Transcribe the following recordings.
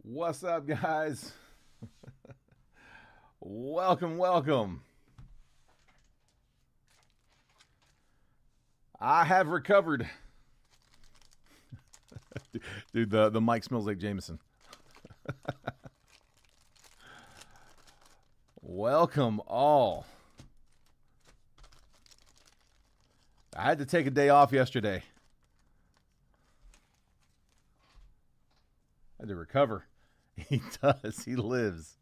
What's up, guys? Welcome. I have recovered. Dude, the mic smells like Jameson. Welcome all. I had to take a day off yesterday. I had to recover. He does. He lives.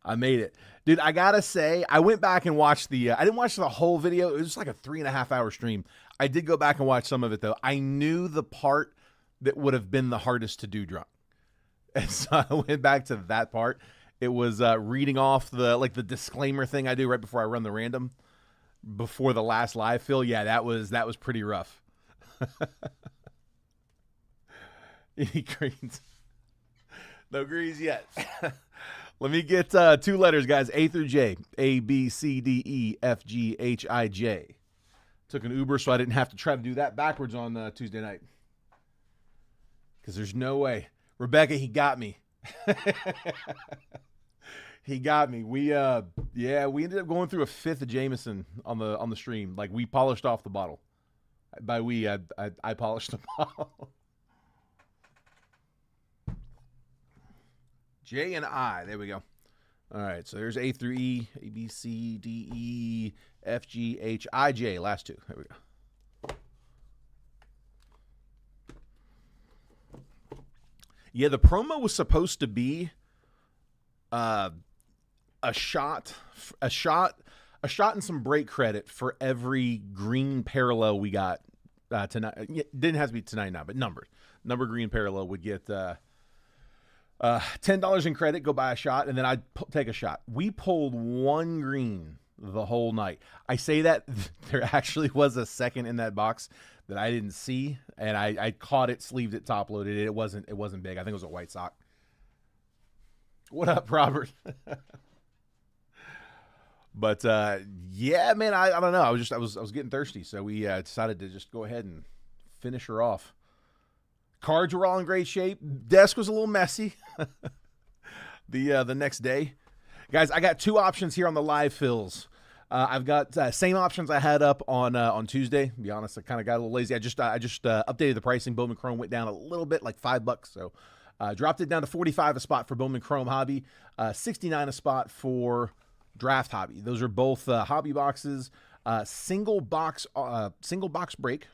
I made it. Dude, I gotta say, I went back and watched I didn't watch the whole video. It was just like a 3.5 hour stream. I did go back and watch some of it, though. I knew the part that would have been the hardest to do drunk. And so I went back to that part. It was reading off the disclaimer thing I do right before I run the random, before the last live fill. Yeah, that was pretty rough. Any greens? No greens yet. Let me get 2 letters, guys. A through J. A, B, C, D, E, F, G, H, I, J. Took an Uber so I didn't have to try to do that backwards on Tuesday night. Because there's no way. Rebecca, he got me. He got me. We ended up going through a 5th of Jameson on the stream. Like, we polished off the bottle. By we, I polished the bottle. J and I. There we go. All right, so there's A through E, A, B, C, D, E, F, G, H, I, J. Last 2. There we go. Yeah, the promo was supposed to be a shot and some break credit for every green parallel we got tonight. It didn't have to be tonight now, but number green parallel would get $10 in credit, go buy a shot, and then I'd take a shot. We pulled 1 green the whole night. I say that there actually was a second in that box that I didn't see, and I caught it, sleeved it, top loaded it. It wasn't big. I think it was a white sock. What up, Robert? But yeah, man, I don't know. I was getting thirsty, so we decided to just go ahead and finish her off. Cards were all in great shape. Desk was a little messy. The next day, guys, I got 2 options here on the live fills. I've got same options I had up on Tuesday. To be honest, I kind of got a little lazy. I just updated the pricing. Bowman Chrome went down a little bit, like $5. So dropped it down to 45 a spot for Bowman Chrome Hobby, 69 a spot for Draft Hobby. Those are both hobby boxes, single box break,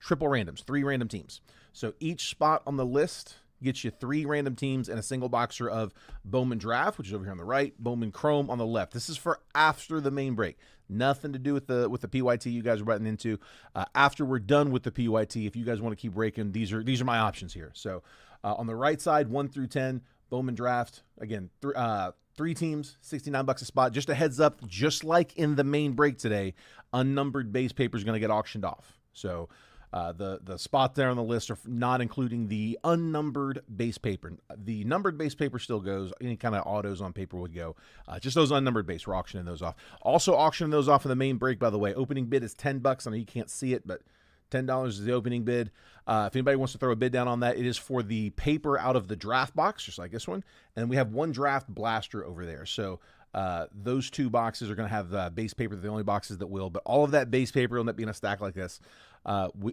triple randoms, 3 random teams. So each spot on the list gets you 3 random teams and a single boxer of Bowman Draft, which is over here on the right, Bowman Chrome on the left. This is for after the main break. Nothing to do with the PYT you guys are butting into. After we're done with the PYT, if you guys want to keep breaking, these are my options here. So on the right side, 1 through 10, Bowman Draft. Again, 3 teams, $69 a spot. Just a heads up, just like in the main break today, unnumbered base paper is going to get auctioned off. So the spot there on the list are not including the unnumbered base paper. The numbered base paper still goes. Any kind of autos on paper would go. Just those unnumbered base, we're auctioning those off. Also auctioning those off in the main break, by the way. Opening bid is $10. I know you can't see it, but $10 is the opening bid. If anybody wants to throw a bid down on that, it is for the paper out of the draft box, just like this one. And we have 1 draft blaster over there. So those 2 boxes are going to have base paper. They're the only boxes that will. But all of that base paper will end up being a stack like this.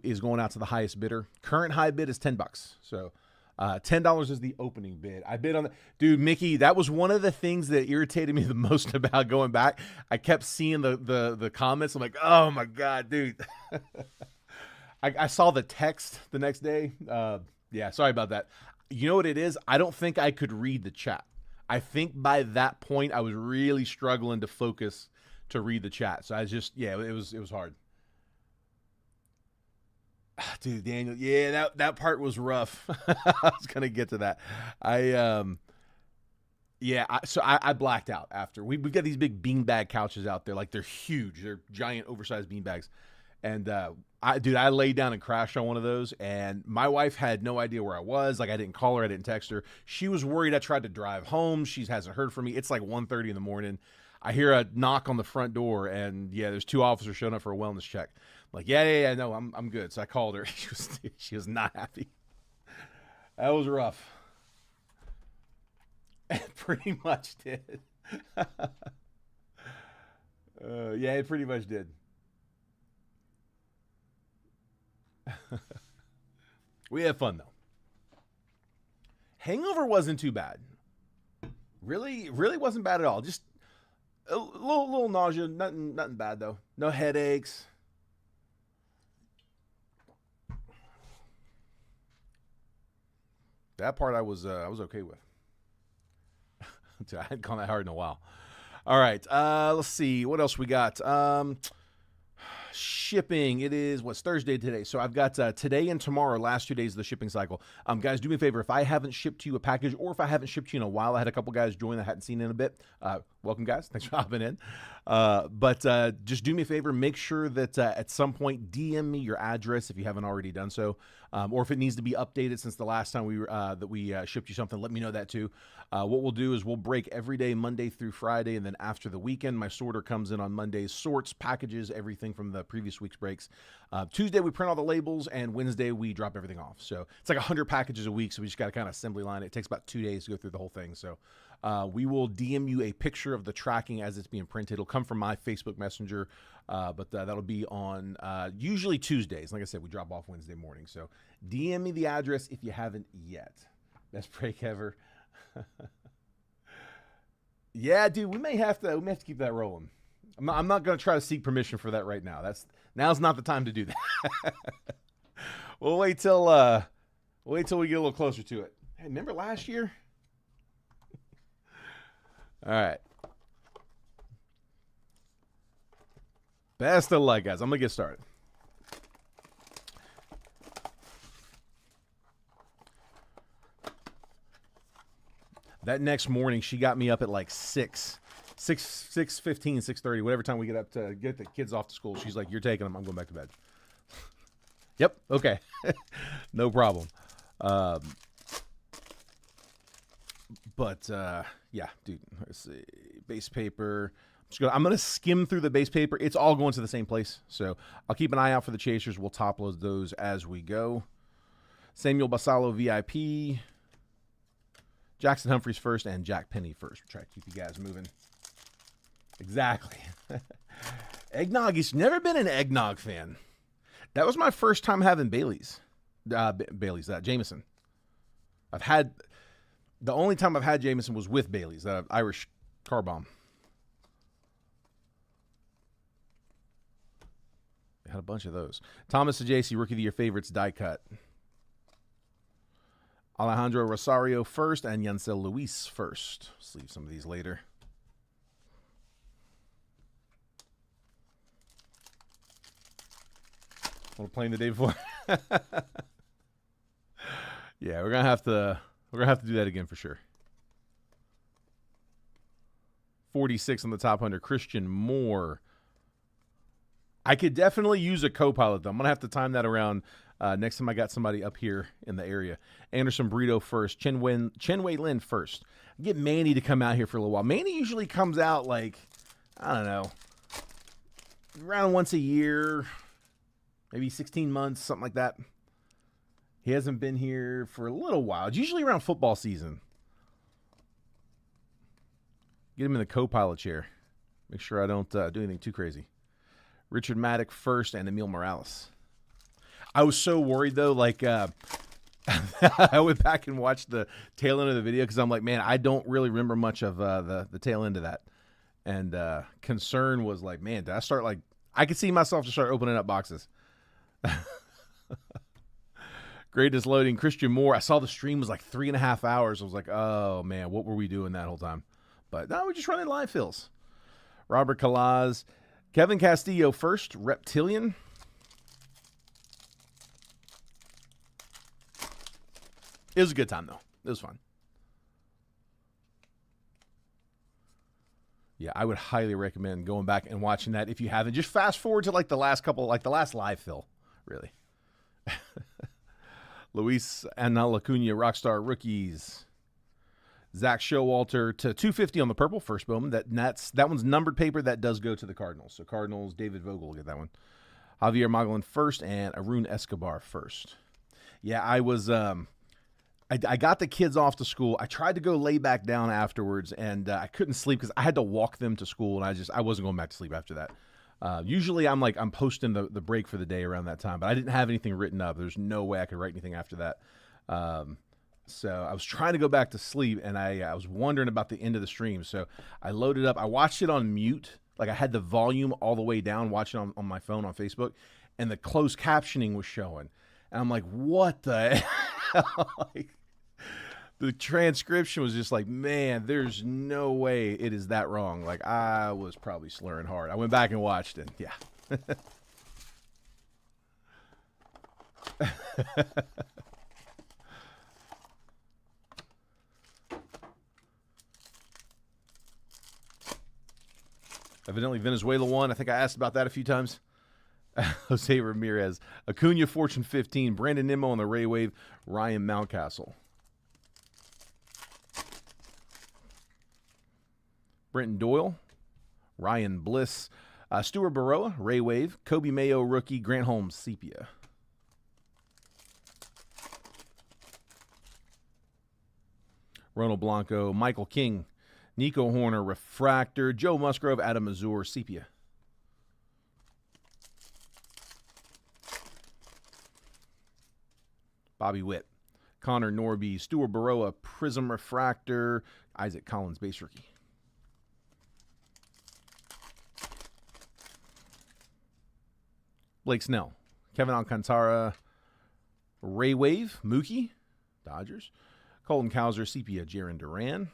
Is going out to the highest bidder. Current high bid is $10. So $10 is the opening bid. I bid on the dude, Mickey. That was one of the things that irritated me the most about going back. I kept seeing the comments. I'm like, oh my god, dude. I saw the text the next day. Yeah, sorry about that. You know what it is? I don't think I could read the chat. I think by that point I was really struggling to focus to read the chat. So I just, yeah, it was hard. Dude, Daniel, yeah, that part was rough. I was gonna get to that. I blacked out after. We've got these big beanbag couches out there, like they're huge. They're giant, oversized beanbags. And I laid down and crashed on one of those, and my wife had no idea where I was. Like, I didn't call her, I didn't text her. She was worried I tried to drive home. She hasn't heard from me. It's like 1:30 in the morning. I hear a knock on the front door, and yeah, there's 2 officers showing up for a wellness check. I'm like, yeah, no, I'm good. So I called her. She was not happy. That was rough. pretty much did. Yeah, it pretty much did. We had fun, though. Hangover wasn't too bad. Really wasn't bad at all. Just a little nausea. Nothing bad, though. No headaches. That part I was okay with. I hadn't gone that hard in a while. All right, let's see what else we got. Shipping. It is what's Thursday today, so I've got today and tomorrow, last 2 days of the shipping cycle. Guys, do me a favor. If I haven't shipped you a package, or if I haven't shipped you in a while, I had a couple guys join that I hadn't seen in a bit. Welcome, guys. Thanks for hopping in. But just do me a favor. Make sure that at some point DM me your address if you haven't already done so, or if it needs to be updated since the last time we shipped you something. Let me know that too. What we'll do is we'll break every day, Monday through Friday, and then after the weekend, my sorter comes in on Mondays, sorts, packages, everything from the previous week's breaks. Tuesday, we print all the labels, and Wednesday, we drop everything off. So it's like 100 packages a week, so we just got to kind of assembly line it. It takes about 2 days to go through the whole thing. So we will DM you a picture of the tracking as it's being printed. It'll come from my Facebook Messenger, but that'll be on usually Tuesdays. Like I said, we drop off Wednesday morning. So DM me the address if you haven't yet. Best break ever. Yeah, dude, we may have to keep that rolling. I'm not going to try to seek permission for that right now. Now's not the time to do that. We'll wait till we get a little closer to it. Hey, remember last year? All right. Best of luck, guys. I'm going to get started. That next morning, she got me up at like 6:15, 6:30, whatever time we get up to get the kids off to school. She's like, "You're taking them. I'm going back to bed." Yep. Okay. No problem. But yeah, dude. Let's see. Base paper. I'm going to skim through the base paper. It's all going to the same place. So I'll keep an eye out for the chasers. We'll top load those as we go. Samuel Basallo VIP. Jackson Humphreys first and Jack Penny first. We'll try to keep you guys moving. Exactly. Eggnog. He's never been an eggnog fan. That was my first time having Bailey's. Jameson. The only time I've had Jameson was with Bailey's, Irish car bomb. I had a bunch of those. Thomas Ajayci, Rookie of the Year favorites, die cut. Alejandro Rosario first and Yancel Luis first. Let's leave some of these later. We're playing the day before. Yeah, we're gonna have to do that again for sure. 46 on the top 100. Christian Moore. I could definitely use a co-pilot though. I'm gonna have to time that around next time I got somebody up here in the area. Anderson Burrito first. Chen Wei Lin first. Get Manny to come out here for a little while. Manny usually comes out like, I don't know, around once a year, maybe 16 months, something like that. He hasn't been here for a little while. It's usually around football season. Get him in the co-pilot chair. Make sure I don't do anything too crazy. Richard Maddock first and Emil Morales. I was so worried, though, like I went back and watched the tail end of the video because I'm like, man, I don't really remember much of the tail end of that. And concern was like, man, did I start like – I could see myself to start opening up boxes. Greatest loading, Christian Moore. I saw the stream was like 3.5 hours. I was like, oh, man, what were we doing that whole time? But no, we're just running live fills. Robert Calaz. Kevin Castillo first, Reptilian. It was a good time, though. It was fun. Yeah, I would highly recommend going back and watching that if you haven't. Just fast forward to like the last couple, like the last live fill, really. Luis Analacuna, Rockstar Rookies. Zach Showalter to 250 on the purple, first Bowman. That one's numbered paper. That does go to the Cardinals. So Cardinals, David Vogel will get that one. Javier Moglin first and Arun Escobar first. Yeah, I was I got the kids off to school. I tried to go lay back down afterwards, and I couldn't sleep because I had to walk them to school, and I wasn't going back to sleep after that. Usually I'm posting the break for the day around that time, but I didn't have anything written up. There's no way I could write anything after that. So I was trying to go back to sleep, and I was wondering about the end of the stream. So I loaded up. I watched it on mute. Like I had the volume all the way down, watching on my phone on Facebook, and the closed captioning was showing. And I'm like, what the hell? Like, the transcription was just like, man, there's no way it is that wrong. Like, I was probably slurring hard. I went back and watched it. Yeah. Evidently, Venezuela won. I think I asked about that a few times. Jose Ramirez, Acuna, Fortune 15, Brandon Nimmo on the Ray Wave, Ryan Mountcastle. Brenton Doyle, Ryan Bliss, Stuart Baroa, Ray Wave, Kobe Mayo, rookie, Grant Holmes, Sepia. Ronald Blanco, Michael King, Nico Horner, Refractor, Joe Musgrove, Adam Azur, Sepia. Bobby Witt, Connor Norby, Stuart Baroa, Prism Refractor, Isaac Collins, base rookie. Blake Snell, Kevin Alcantara, Ray Wave, Mookie, Dodgers, Colton Cowser, Sepia, Jaron Duran.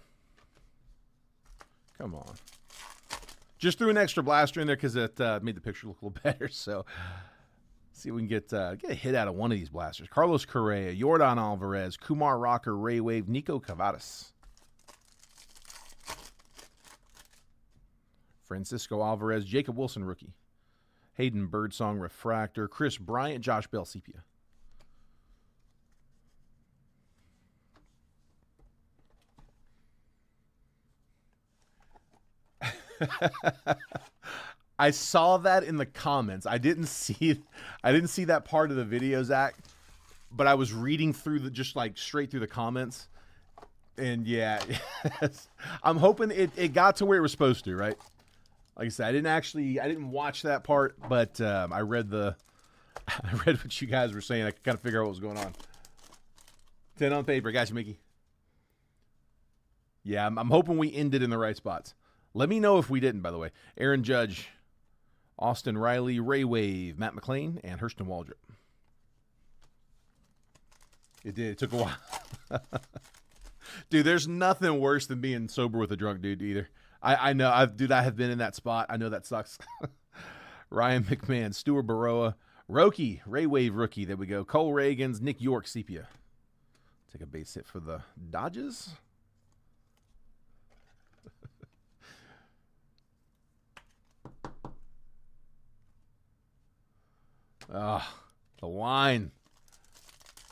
Come on. Just threw an extra blaster in there because it made the picture look a little better. So see if we can get a hit out of one of these blasters. Carlos Correa, Yordan Alvarez, Kumar Rocker, Ray Wave, Nico Cavadas. Francisco Alvarez, Jacob Wilson, rookie. Hayden Birdsong, Refractor, Chris Bryant, Josh Bell, Sepia. I saw that in the comments. I didn't see that part of the video, Zach, but I was reading through just like straight through the comments. And yeah, I'm hoping it got to where it was supposed to, right? Like I said, I didn't watch that part, but I read what you guys were saying. I could kind of figure out what was going on. 10 on paper. Got you, Mickey. Yeah, I'm hoping we ended in the right spots. Let me know if we didn't, by the way. Aaron Judge, Austin Riley, Ray Wave, Matt McClain, and Hurston Waldrop. It did. It took a while. Dude, there's nothing worse than being sober with a drunk dude either. I know. I have been in that spot. I know that sucks. Ryan McMahon, Stuart Baroa, Roki, Ray Wave rookie. There we go. Cole Reagans, Nick York, Sepia. Take a base hit for the Dodgers. The line.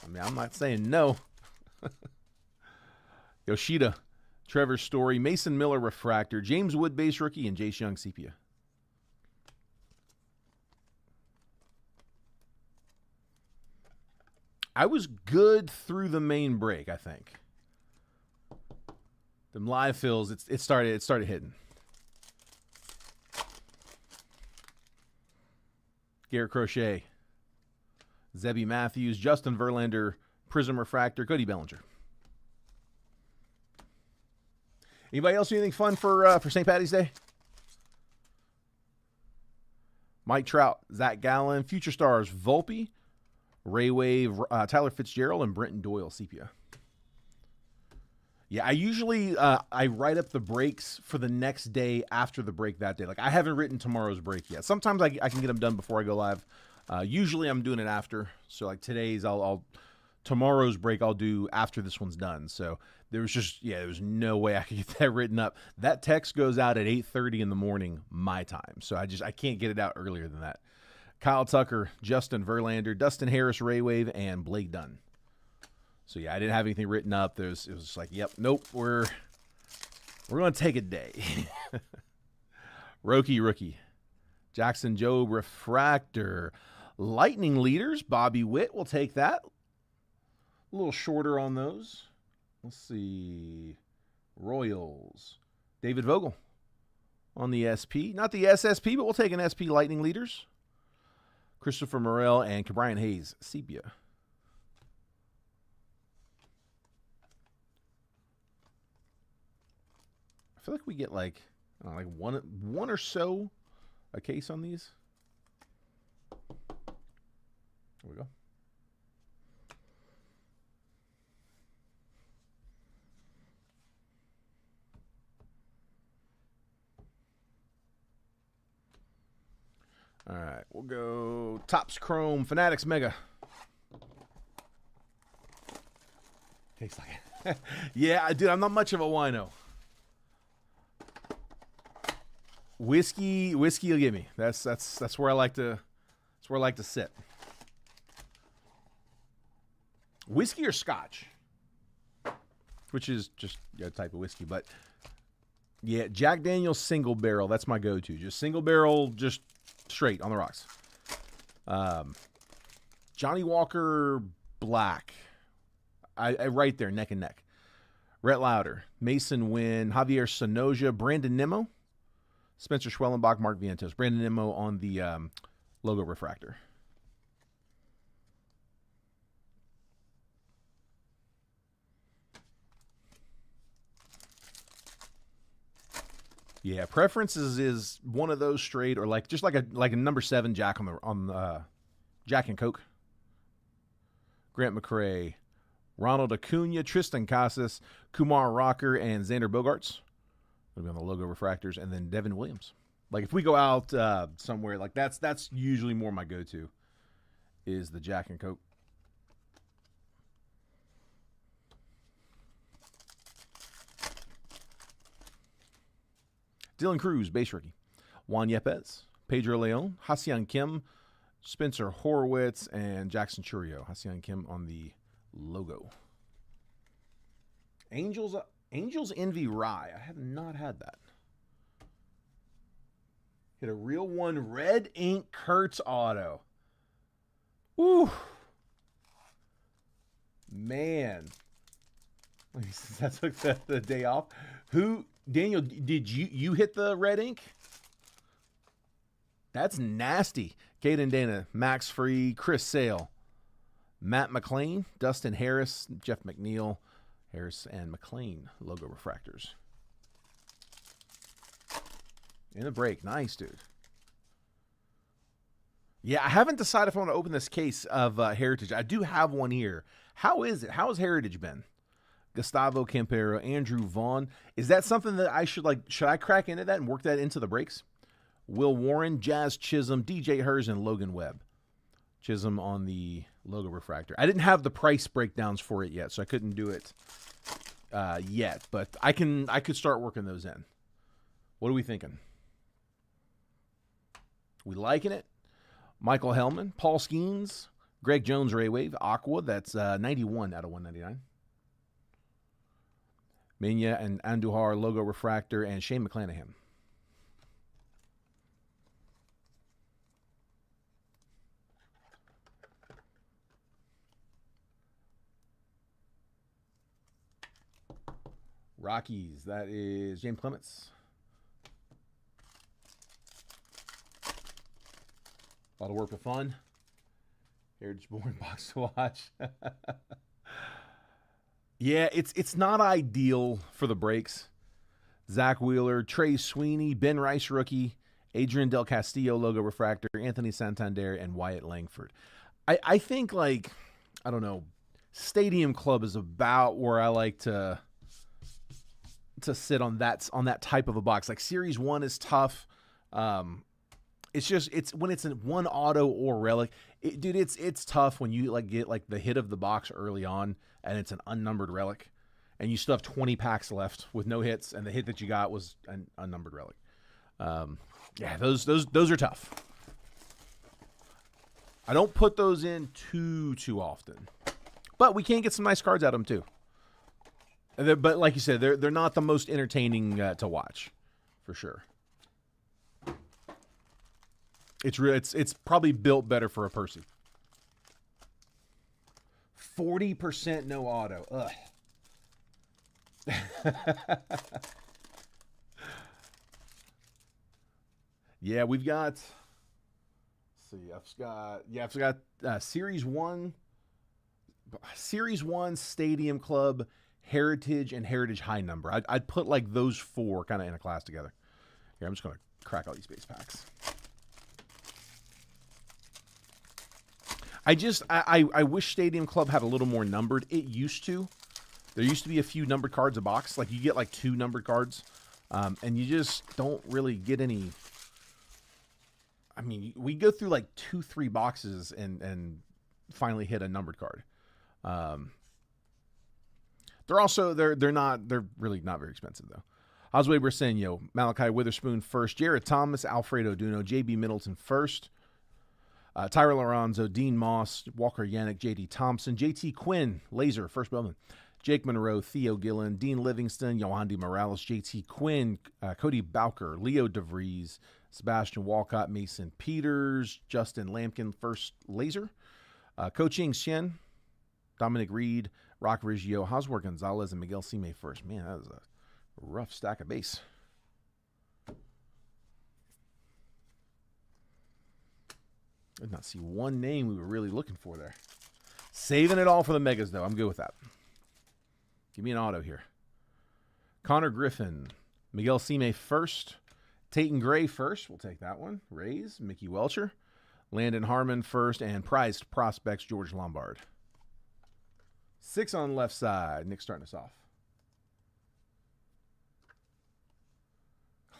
I mean, I'm not saying no. Yoshida, Trevor Story, Mason Miller, Refractor, James Wood, base rookie, and Jace Young, Sepia. I was good through the main break, I think. Them live fills, it started hitting. Garrett Crochet, Zebby Matthews, Justin Verlander, Prism Refractor, Cody Bellinger. Anybody else do anything fun for St. Patty's Day? Mike Trout, Zach Gallen, Future Stars, Volpe, Ray Wave, Tyler Fitzgerald, and Brenton Doyle, Sepia. Yeah, I usually I write up the breaks for the next day after the break that day. Like, I haven't written tomorrow's break yet. Sometimes I can get them done before I go live. Usually I'm doing it after. So, like, today's, tomorrow's break I'll do after this one's done. So, there was no way I could get that written up. That text goes out at 8:30 in the morning, my time. So, I can't get it out earlier than that. Kyle Tucker, Justin Verlander, Dustin Harris, Ray Wave, and Blake Dunn. So, yeah, I didn't have anything written up. It was just like, yep, nope, we're going to take a day. Rookie. Jackson Jobe, Refractor. Lightning leaders, Bobby Witt will take that. A little shorter on those. Let's see. Royals. David Vogel on the SP. Not the SSP, but we'll take an SP Lightning Leaders. Christopher Morel and Brian Hayes, Sepia. I feel like we get like, I don't know, like one or so a case on these. There we go. All right, we'll go Topps Chrome Fanatics Mega. Tastes like it. Yeah, dude, I'm not much of a wino. Whiskey will give me. That's where I like to sit. Whiskey or Scotch, which is just a type of whiskey, but yeah, Jack Daniel's single barrel. That's my go-to. Just single barrel, just straight on the rocks. Johnny Walker Black. I right there, neck and neck. Rhett Lauder, Mason Wynn, Javier Sonoja, Brandon Nimmo, Spencer Schwellenbach, Mark Vientos. Brandon Nimmo on the logo refractor. Yeah, preferences is one of those straight, or like just like a number 7 Jack on the Jack and Coke. Grant McCrae, Ronald Acuna, Tristan Casas, Kumar Rocker, and Xander Bogaerts. It'll be on the logo refractors, and then Devin Williams. Like if we go out somewhere, like that's usually more my go-to is the Jack and Coke. Dylan Cruz, base rookie. Juan Yepes, Pedro Leon, Ha-Seong Kim, Spencer Horwitz, and Jackson Churio. Ha-Seong Kim on the logo. Angels Envy Rye. I have not had that. Hit a real one. Red ink Kurtz auto. Ooh. Man. That took the day off. Daniel, did you hit the red ink? That's nasty. Caden Dana, Max Free, Chris Sale, Matt McLean, Dustin Harris, Jeff McNeil, Harris and McLean logo refractors. In the break. Nice, dude. Yeah, I haven't decided if I want to open this case of Heritage. I do have one here. How is it? How has Heritage been? Gustavo Campero, Andrew Vaughn. Is that something that I should I crack into that and work that into the breaks? Will Warren, Jazz Chisholm, DJ Hers, and Logan Webb. Chisholm on the logo refractor. I didn't have the price breakdowns for it yet, so I couldn't do it yet. But I could start working those in. What are we thinking? We liking it? Michael Hellman, Paul Skeens, Greg Jones, Ray Wave, Aqua. That's 91 out of 199. Minya and Andujar logo refractor, and Shane McClanahan. Rockies, that is James Clements. A lot of work for fun. Heritage boring box to watch. Yeah, it's not ideal for the breaks. Zach Wheeler, Trey Sweeney, Ben Rice rookie, Adrian Del Castillo logo refractor, Anthony Santander, and Wyatt Langford. I think I don't know, Stadium Club is about where I like to sit on that type of a box. Like Series 1 is tough. It's when it's in one auto or relic, dude. It's tough when you get the hit of the box early on and it's an unnumbered relic, and you still have 20 packs left with no hits, and the hit that you got was an unnumbered relic. Yeah, those are tough. I don't put those in too often, but we can get some nice cards out of them too. But like you said, they're not the most entertaining to watch, for sure. It's probably built better for a Percy. 40% no auto. Ugh. Yeah, we've got. Let's see, I've got Series 1, Stadium Club, Heritage, and Heritage High Number. I'd put like those four kind of in a class together. Here, I'm just going to crack all these base packs. I wish Stadium Club had a little more numbered. It used to. There used to be a few numbered cards a box. Like, you get like 2 numbered cards, and you just don't really get any. I mean, we go through like 2-3 boxes and finally hit a numbered card. They're really not very expensive though. Osway Briseño, Malachi Witherspoon first, Jared Thomas, Alfredo Duno, JB Middleton first, Tyler Lorenzo, Dean Moss, Walker Yannick, JD Thompson, JT Quinn, Laser, first Bowman, Jake Monroe, Theo Gillen, Dean Livingston, Yohandy Morales, JT Quinn, Cody Bowker, Leo DeVries, Sebastian Walcott, Mason Peters, Justin Lampkin, first Laser, Coaching Shen, Dominic Reed, Rock Riggio, Hoswer Gonzalez, and Miguel Sime first. Man, that was a rough stack of base. I did not see one name we were really looking for there. Saving it all for the Megas, though. I'm good with that. Give me an auto here. Connor Griffin, Miguel Sime first, Tayton Gray first. We'll take that one. Rays, Mickey Welcher, Landon Harmon first, and prized prospects, George Lombard. 6 on the left side. Nick's starting us off.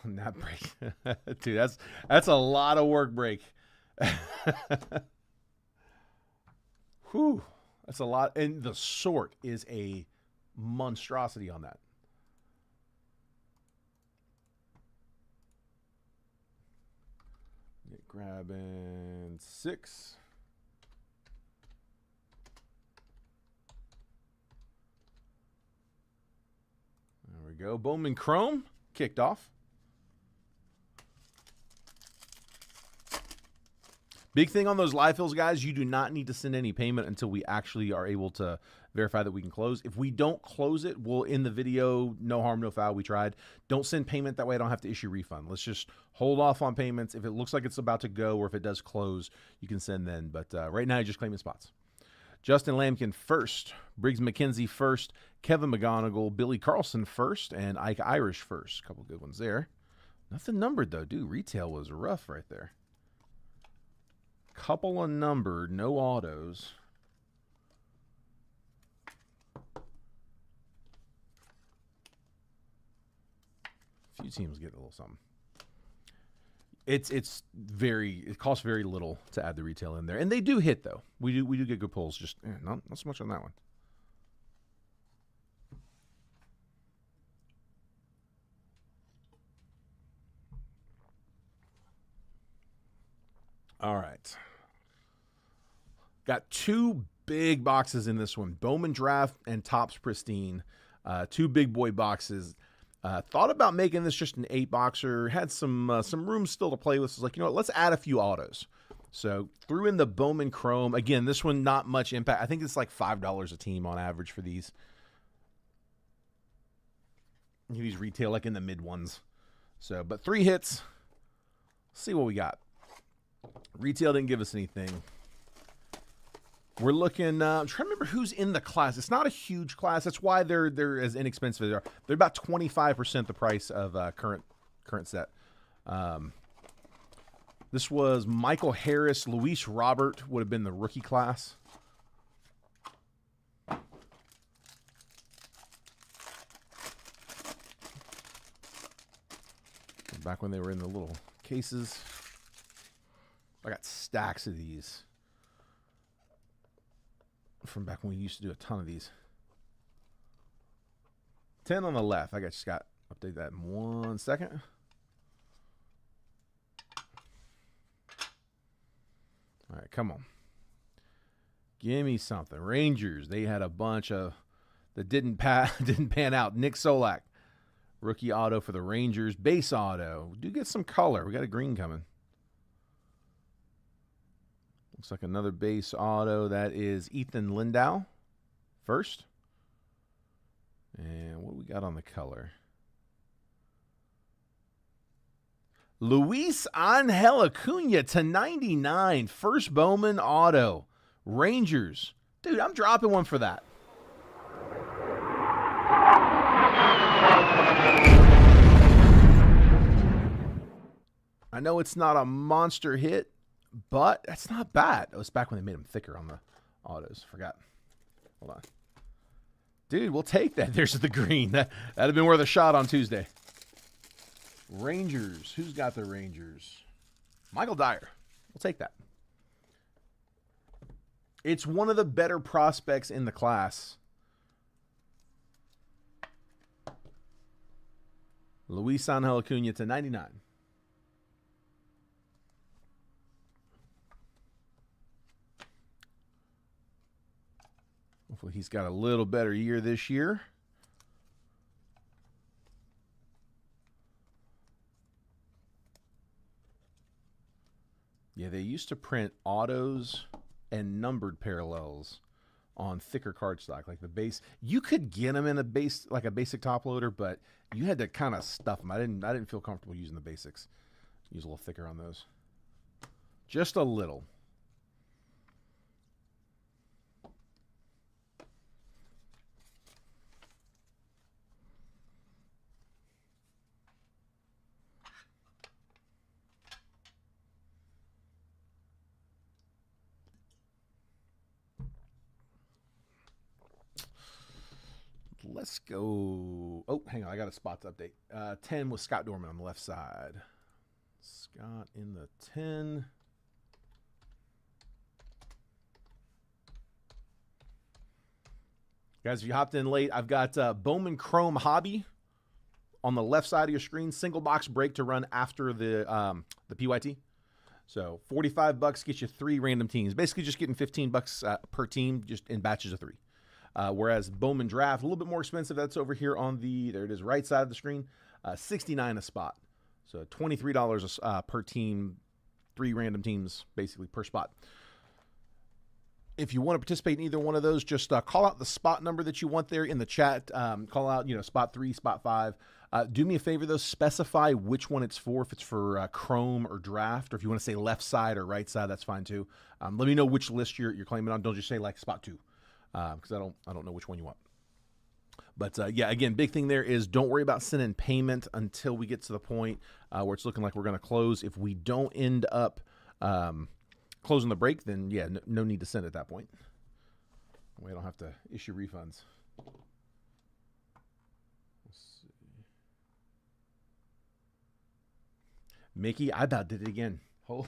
On that break. Dude, that's a lot of work break. Whew. That's a lot. And the sort is a monstrosity on that. Grabbing 6. There we go. Bowman Chrome kicked off. Big thing on those live fills, guys, you do not need to send any payment until we actually are able to verify that we can close. If we don't close it, we'll end the video, no harm, no foul, we tried. Don't send payment, that way I don't have to issue refund. Let's just hold off on payments. If it looks like it's about to go or if it does close, you can send then. But right now, you're just claiming spots. Justin Lampkin first, Briggs McKenzie first, Kevin McGonigal, Billy Carlson first, and Ike Irish first. A couple good ones there. Nothing numbered, though. Dude, retail was rough right there. Couple of numbered, no autos. A few teams getting a little something. It costs very little to add the retail in there, and they do hit though. We do get good pulls. Just not so much on that one. All right. Got 2 big boxes in this one. Bowman Draft and Topps Pristine. 2 big boy boxes. Thought about making this just an 8-boxer. Had some room still to play with. So I was like, you know what, let's add a few autos. So threw in the Bowman Chrome. Again, this one not much impact. I think it's like $5 a team on average for these. These retail like in the mid ones. So, but 3 hits. Let's see what we got. Retail didn't give us anything. We're looking. I'm trying to remember who's in the class. It's not a huge class. That's why they're as inexpensive as they are. They're about 25% the price of current set. This was Michael Harris. Luis Robert would have been the rookie class. Back when they were in the little cases. I got stacks of these from back when we used to do a ton of these. 10 on the left. I just got update that in 1 second. All right, come on. Give me something. Rangers. They had a bunch of that didn't pan out. Nick Solak, rookie auto for the Rangers. Base auto. We do get some color. We got a green coming. Looks like another base auto. That is Ethan Lindau first. And what we got on the color? Luis Angel Acuna to 99. First Bowman auto. Rangers. Dude, I'm dropping one for that. I know it's not a monster hit, but that's not bad. It was back when they made them thicker on the autos. Forgot. Hold on. Dude, we'll take that. There's the green. That'd have been worth a shot on Tuesday. Rangers. Who's got the Rangers? Michael Dyer. We'll take that. It's one of the better prospects in the class. Luis Angel Acuna to 99. Hopefully he's got a little better year this year. Yeah, they used to print autos and numbered parallels on thicker cardstock, like the base. You could get them in a base, like a basic top loader, but you had to kind of stuff them. I didn't feel comfortable using the basics. Use a little thicker on those, just a little. Let's go. Oh, hang on. I got a spots update. 10 with Scott Dorman on the left side. Scott in the 10. Guys, if you hopped in late, I've got Bowman Chrome Hobby on the left side of your screen. Single box break to run after the PYT. So $45 gets you 3 random teams. Basically just getting $15 per team, just in batches of 3. Whereas Bowman Draft, a little bit more expensive. That's over here on the, there it is, right side of the screen. $69 a spot. So $23 per team, 3 random teams basically per spot. If you want to participate in either one of those, just call out the spot number that you want there in the chat. Call out, spot 3, spot 5. Do me a favor, though. Specify which one it's for. If it's for Chrome or Draft, or if you want to say left side or right side, that's fine too. Let me know which list you're claiming on. Don't just say like spot 2, because I don't know which one you want. But yeah, again, big thing there is don't worry about sending payment until we get to the point where it's looking like we're going to close. If we don't end up closing the break, then yeah, no need to send at that point. We don't have to issue refunds. Let's see. Mickey, I about did it again. Holy,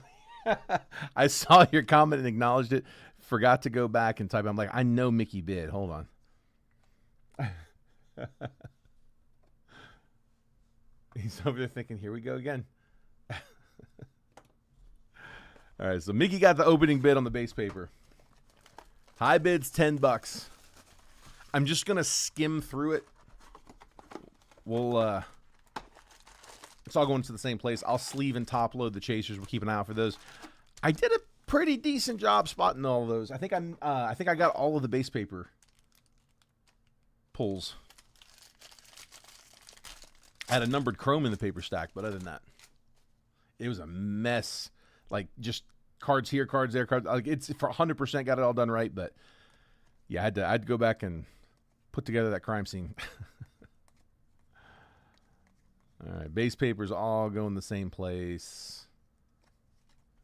I saw your comment and acknowledged it. Forgot to go back and type. I'm like, I know Mickey bid. Hold on. He's over there thinking, here we go again. All right, so Mickey got the opening bid on the base paper. High bid's $10. I'm just gonna skim through it. We'll it's all going to the same place. I'll sleeve and top load the chasers. We'll keep an eye out for those. I did a pretty decent job spotting all of those. I think I got all of the base paper pulls. I had a numbered Chrome in the paper stack, but other than that, it was a mess. Like, just cards here, cards there, cards. Like, it's for 100% got it all done right, but yeah, I had to go back and put together that crime scene. All right, base papers all going the same place.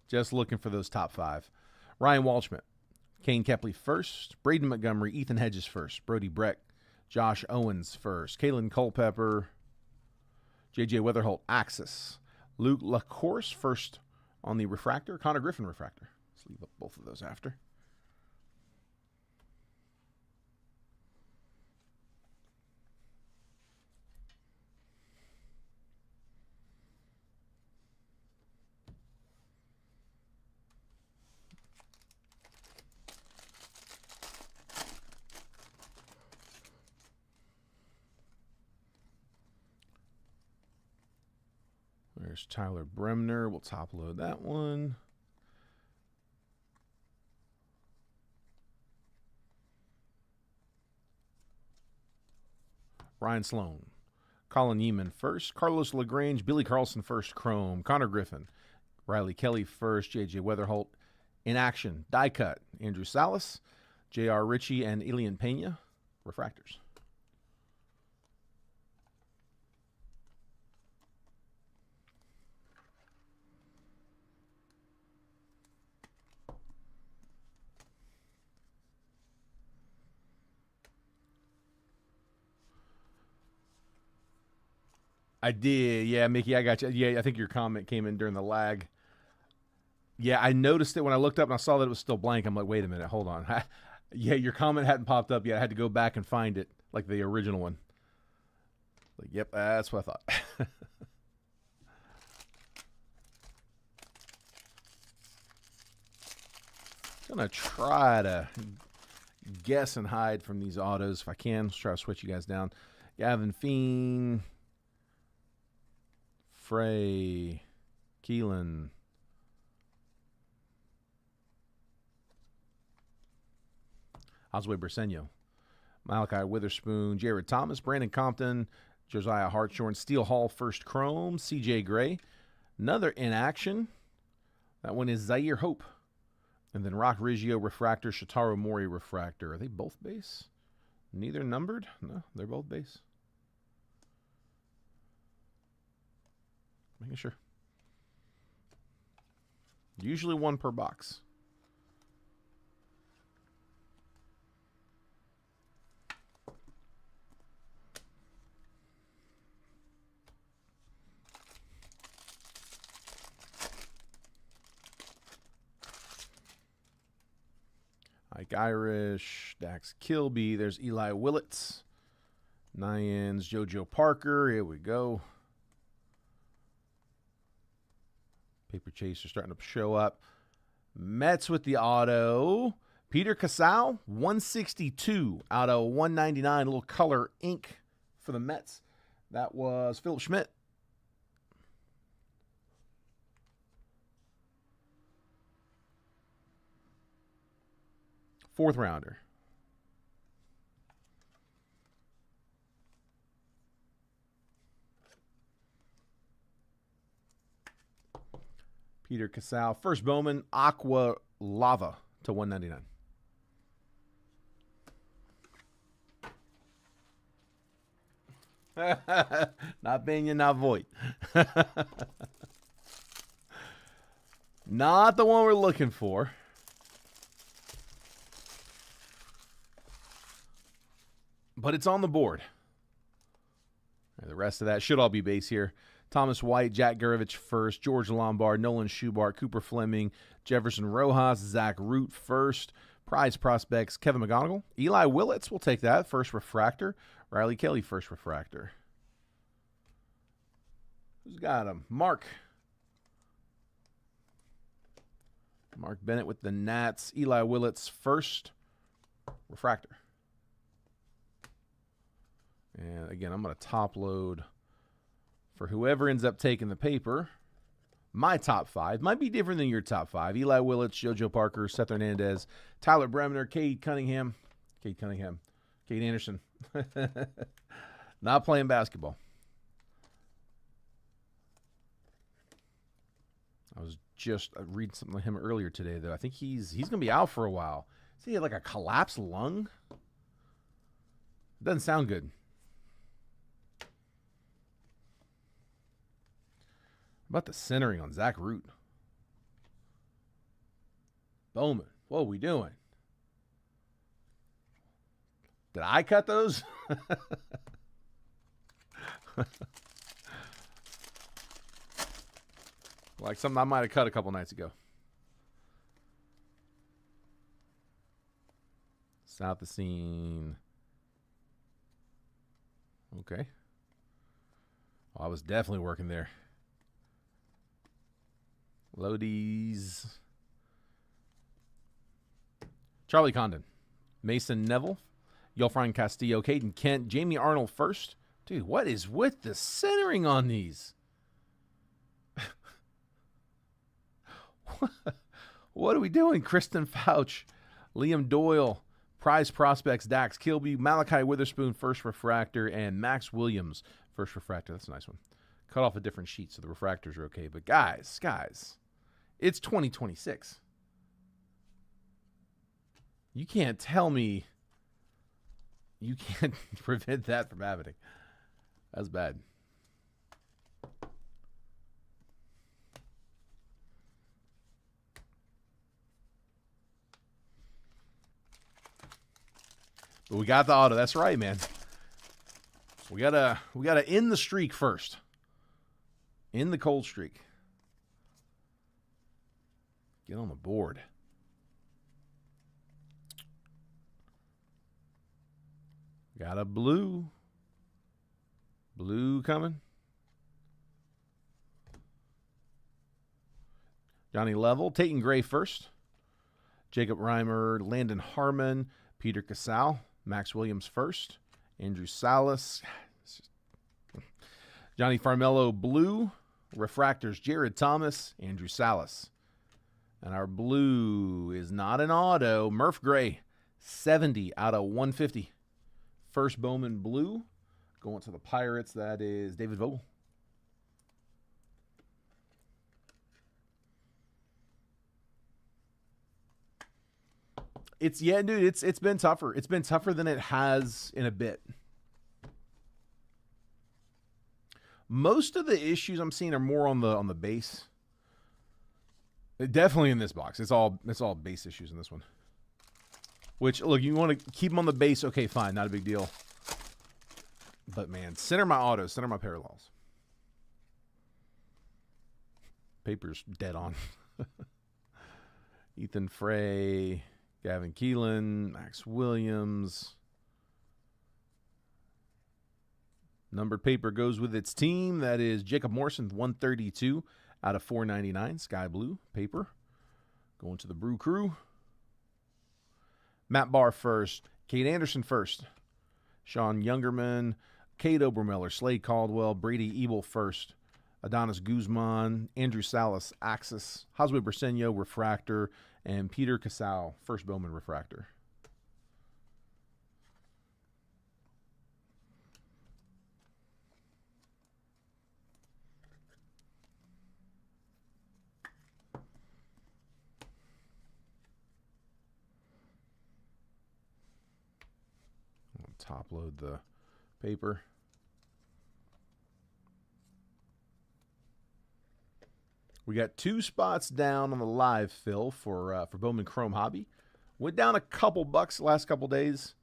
Just looking for those top 5. Ryan Walshman, Kane Kepley first, Braden Montgomery, Ethan Hedges first, Brody Breck, Josh Owens first, Kalen Culpepper, J.J. Weatherholt, Axis, Luke LaCourse first on the refractor, Connor Griffin refractor. Let's leave up both of those after. There's Tyler Bremner. We'll top load that one. Ryan Sloan. Colin Yeaman first. Carlos LaGrange, Billy Carlson first, chrome. Connor Griffin. Riley Kelly first. J.J. Weatherholt in action. Die cut. Andrew Salas, J.R. Ritchie, and Elian Pena, refractors. I did. Yeah, Mickey, I got you. Yeah, I think your comment came in during the lag. Yeah, I noticed it when I looked up and I saw that it was still blank. I'm like, wait a minute, hold on. Yeah, your comment hadn't popped up yet. I had to go back and find it, like the original one. Like, yep, that's what I thought. Gonna try to guess and hide from these autos if I can. Let's try to switch you guys down. Gavin Fiend, Frey, Keelan, Osway Briseño, Malachi Witherspoon, Jared Thomas, Brandon Compton, Josiah Hartshorn, Steele Hall first chrome, CJ Gray, another in action. That one is Zaire Hope. And then Rock Riggio refractor, Shotaro Mori refractor. Are they both base? Neither numbered? No, they're both base. Making sure. Usually one per box. Ike Irish, Dax Kilby. There's Eli Willits. Nyans, JoJo Parker. Here we go. Paper chaser starting to show up. Mets with the auto. Peter Casal, 162 out of 199. A little color ink for the Mets. That was Philip Schmidt. Fourth rounder. Peter Casal. First Bowman, Aqua Lava to 199. Not Benya, not Voigt. Not the one we're looking for. But it's on the board. The rest of that should all be base here. Thomas White, Jack Gurevich first, George Lombard, Nolan Schubart, Cooper Fleming, Jefferson Rojas, Zach Root first, prize prospects, Kevin McGonigal, Eli Willits, we'll take that, first refractor, Riley Kelly, first refractor. Who's got him? Mark Bennett with the Nats, Eli Willits, first refractor. And again, I'm going to top load for whoever ends up taking the paper. My top five might be different than your top five. Eli Willits, JoJo Parker, Seth Hernandez, Tyler Bremner, Cade Anderson. Not playing basketball. I was just reading something of him earlier today, though. I think he's going to be out for a while. See, he had like a collapsed lung. Doesn't sound good. About the centering on Zach Root. Bowman, what are we doing? Did I cut those? Like something I might have cut a couple nights ago. South the scene. Okay. Well, I was definitely working there. Lodies. Charlie Condon. Mason Neville. Yolfran Castillo. Caden Kent. Jamie Arnold first. Dude, what is with the centering on these? What are we doing? Kristen Fouch. Liam Doyle. Prize Prospects, Dax Kilby, Malachi Witherspoon, first refractor, and Max Williams, first refractor. That's a nice one. Cut off a different sheet, so the refractors are okay. But guys, it's 2026. You can't tell me you can't prevent that from happening. That's bad. But we got the auto. That's right, man. We gotta end the streak first. End the cold streak. Get on the board. Got a blue. Blue coming. Johnny Level. Tayton Gray first. Jacob Reimer. Landon Harmon. Peter Casal. Max Williams first. Andrew Salas. Johnny Farmello blue. Refractors Jared Thomas. Andrew Salas. And our blue is not an auto. Murph Gray. 70 out of 150. First Bowman blue. Going to the Pirates. That is David Vogel. Dude, it's been tougher. It's been tougher than it has in a bit. Most of the issues I'm seeing are more on the base. Definitely in this box. It's all base issues in this one. Which, look, you want to keep them on the base, okay, fine, not a big deal. But man, center my autos, center my parallels. Paper's dead on. Ethan Frey. Gavin Keelan, Max Williams. Numbered paper goes with its team. That is Jacob Morrison, 132 out of 499. Sky blue paper. Going to the Brew Crew. Matt Barr first. Kate Anderson first. Sean Youngerman. Cade Obermiller. Slade Caldwell. Brady Ebel first. Adonis Guzman. Andrew Salas, Axis. Josue Briseño, Refractor. And Peter Casal, first Bowman refractor. I'll top load the paper. We got 2 spots down on the live fill for Bowman Chrome Hobby. Went down a couple bucks the last couple days.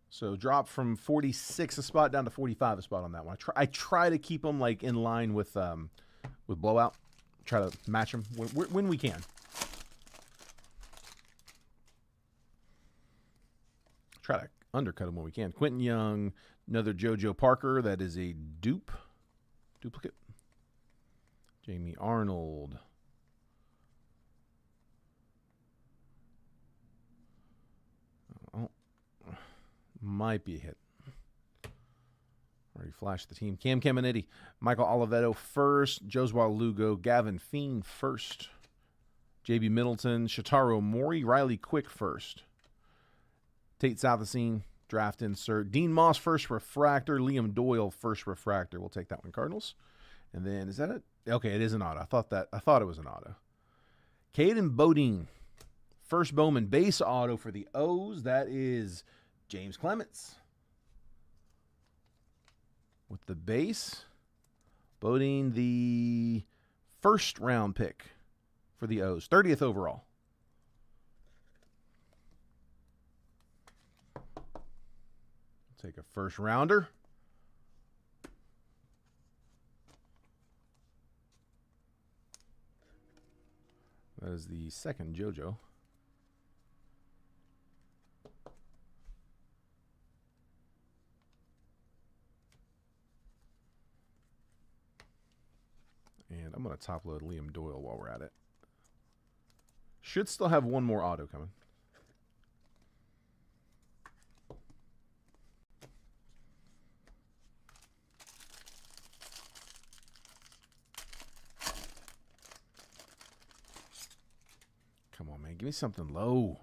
So dropped from 46 a spot down to 45 a spot on that one. I try to keep them like in line with Blowout. Try to match them when we can. Try to undercut them when we can. Quentin Young, another JoJo Parker. That is a duplicate. Jamie Arnold. Oh, might be a hit. Already flashed the team. Cam Caminiti. Michael Oliveto first. Josua Lugo. Gavin Fiend first. JB Middleton. Shotaro Mori. Riley Quick first. Tate Southasine. Draft insert. Dean Moss first refractor. Liam Doyle first refractor. We'll take that one, Cardinals. And then, is that it? Okay, it is an auto. I thought it was an auto. Caden Bodine, first Bowman base auto for the O's. That is James Clements. With the base, Bodine, the first round pick for the O's, 30th overall. Take a first rounder. That is the second JoJo. And I'm going to top load Liam Doyle while we're at it. Should still have one more auto coming. Come on, man. Give me something low.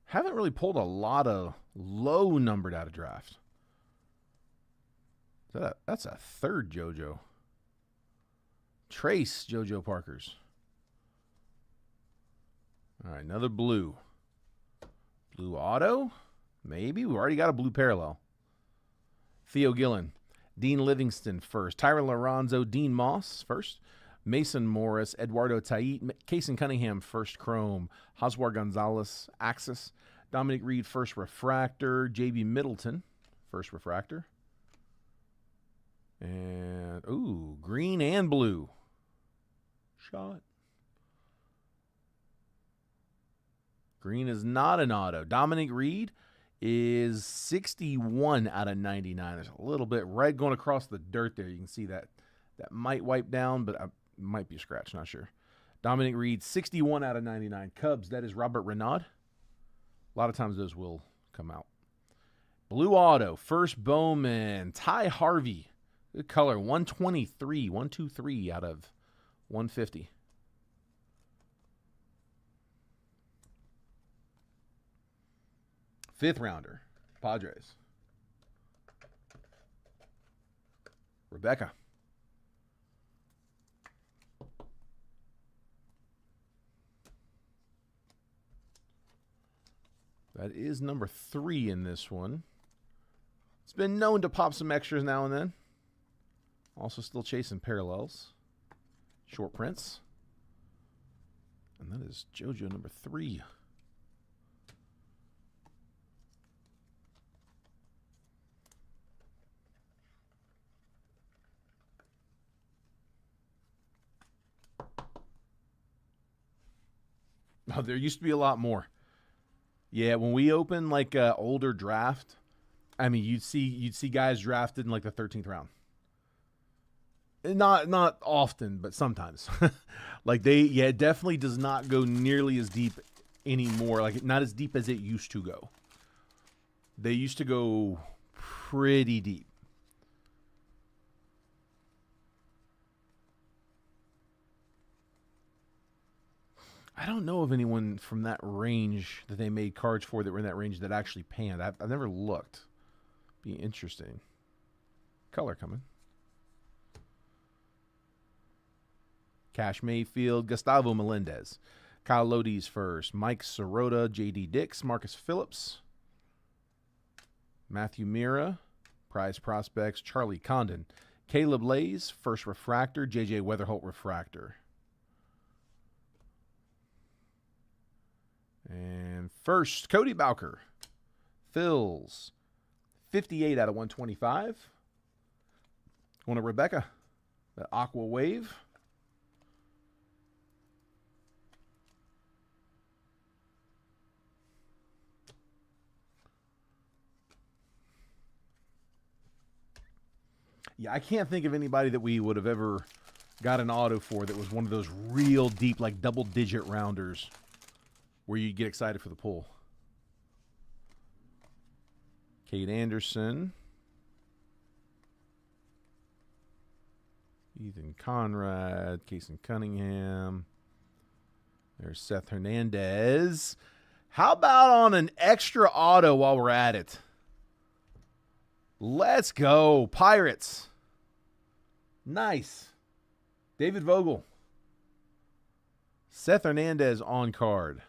Haven't really pulled a lot of low numbered out of draft. That's a third JoJo. Trace JoJo Parkers. All right, another blue. Blue auto? Maybe. We've already got a blue parallel. Theo Gillen. Dean Livingston first. Tyron Lorenzo. Dean Moss first. Mason Morris. Eduardo Tait. Kason Cunningham first chrome. Joswar Gonzalez Axis. Dominic Reed first refractor. JB Middleton first refractor. And, ooh, green and blue. Shot. Green is not an auto. Dominic Reed is 61 out of 99. There's a little bit red going across the dirt there. You can see that. That might wipe down, but might be a scratch. Not sure. Dominic Reed, 61 out of 99. Cubs, that is Robert Renaud. A lot of times those will come out. Blue auto, first Bowman, Ty Harvey. Good color, 123, 123 out of 150. Fifth rounder, Padres. Rebecca. That is number 3 in this one. It's been known to pop some extras now and then. Also still chasing parallels. Short prints. And that is JoJo number 3. Oh, there used to be a lot more. Yeah, when we opened like an older draft, I mean, you'd see guys drafted in like the 13th round. Not often, but sometimes. Like it definitely does not go nearly as deep anymore. Like not as deep as it used to go. They used to go pretty deep. I don't know of anyone from that range that they made cards for that were in that range that actually panned. I've never looked. Be interesting. Color coming. Cash Mayfield, Gustavo Melendez. Kyle Lodi's first. Mike Sirota, J.D. Dix, Marcus Phillips. Matthew Mira, prize prospects, Charlie Condon. Caleb Lays, first refractor, J.J. Weatherholt refractor. And first, Cody Bowker. Phils, 58 out of 125. Going to Rebecca, the Aqua Wave. Yeah, I can't think of anybody that we would have ever got an auto for that was one of those real deep, like double-digit rounders where you get excited for the pull. Kate Anderson. Ethan Conrad. Kason Cunningham. There's Seth Hernandez. How about on an extra auto while we're at it? Let's go. Pirates. Nice. David Vogel. Seth Hernandez on card.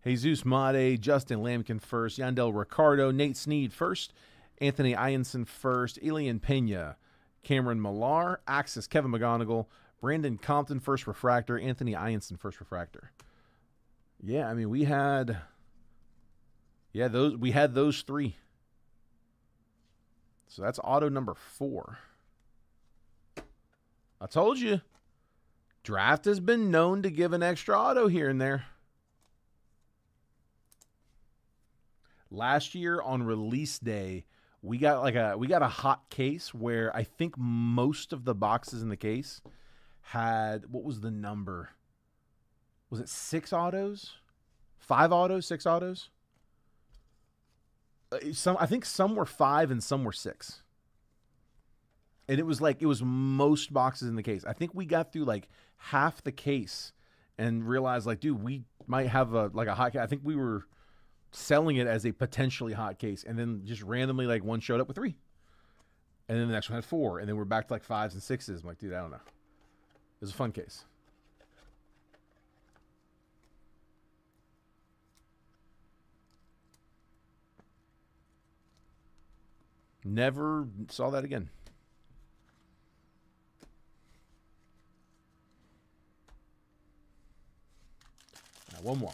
Jesus Made, Justin Lamkin first, Yandel Ricardo, Nate Snead first, Anthony Ianson first, Elian Pena, Cameron Millar, Axis, Kevin McGonigal, Brandon Compton first refractor, Anthony Ianson first refractor. Yeah, I mean we had those 3. So that's auto number 4. I told you, draft has been known to give an extra auto here and there. Last year on release day, we got a hot case where I think most of the boxes in the case had, what was the number? Was it 6 autos? 5 autos? 6 autos? I think some were 5 and some were 6. And it was most boxes in the case. I think we got through like half the case and realized like, dude, we might have a hot case. I think we were selling it as a potentially hot case, and then just randomly like one showed up with 3, and then the next one had 4, and then we're back to like 5s and 6s. I'm like, dude, I don't know. It was a fun case. Never saw that again. Now, one more.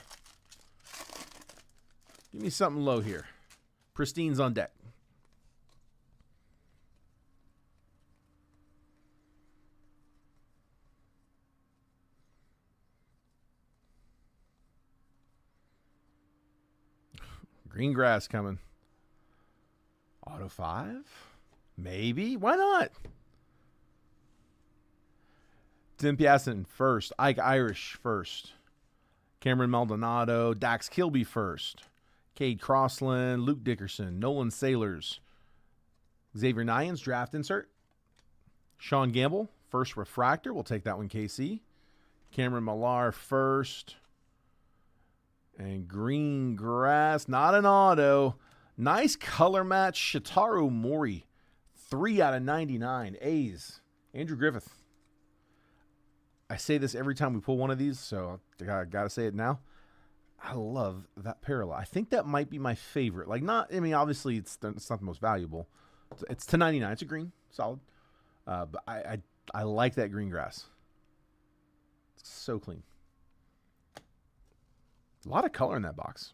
Give me something low here. Pristine's on deck. Green grass coming. Auto 5? Maybe. Why not? Tim Piasson first. Ike Irish first. Cameron Maldonado. Dax Kilby first. Cade Crossland. Luke Dickerson. Nolan Sailors. Xavier Nyans, draft insert. Sean Gamble, first refractor. We'll take that one, KC. Cameron Millar first. And green grass, not an auto. Nice color match. Shitaru Mori, 3 out of 99. A's. Andrew Griffith. I say this every time we pull one of these, so I got to say it now. I love that parallel. I think that might be my favorite. Like, not, I mean, obviously it's not the most valuable. It's to 99. It's a green, solid. But I like that green grass. It's so clean. A lot of color in that box.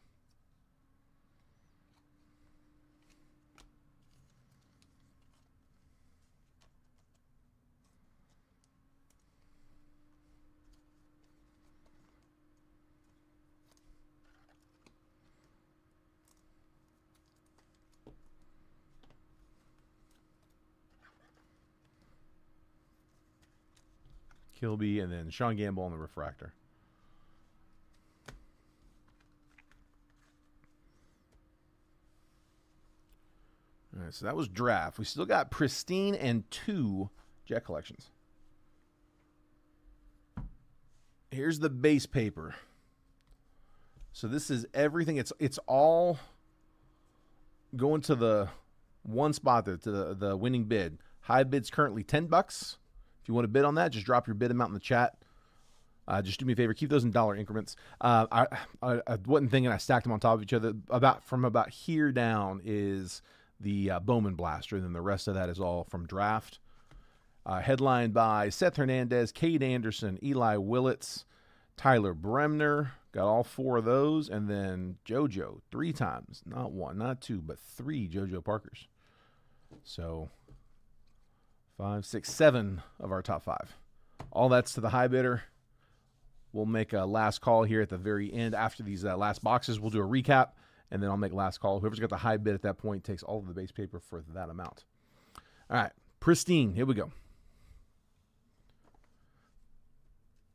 Kilby, and then Sean Gamble on the refractor. All right, so that was draft. We still got pristine and 2 jet collections. Here's the base paper. So this is everything. It's all going to the one spot there, to the winning bid. High bid's currently $10. If you want to bid on that, just drop your bid amount in the chat. Just do me a favor, keep those in dollar increments. I wasn't thinking I stacked them on top of each other. From about here down is the Bowman Blaster, and then the rest of that is all from draft. Headlined by Seth Hernandez, Cade Anderson, Eli Willits, Tyler Bremner. Got all 4 of those, and then JoJo 3 times. Not 1, not 2, but 3 JoJo Parkers. So 5, 6, 7 of our top 5. All that's to the high bidder. We'll make a last call here at the very end. After these last boxes, we'll do a recap, and then I'll make last call. Whoever's got the high bid at that point takes all of the base paper for that amount. All right, pristine. Here we go.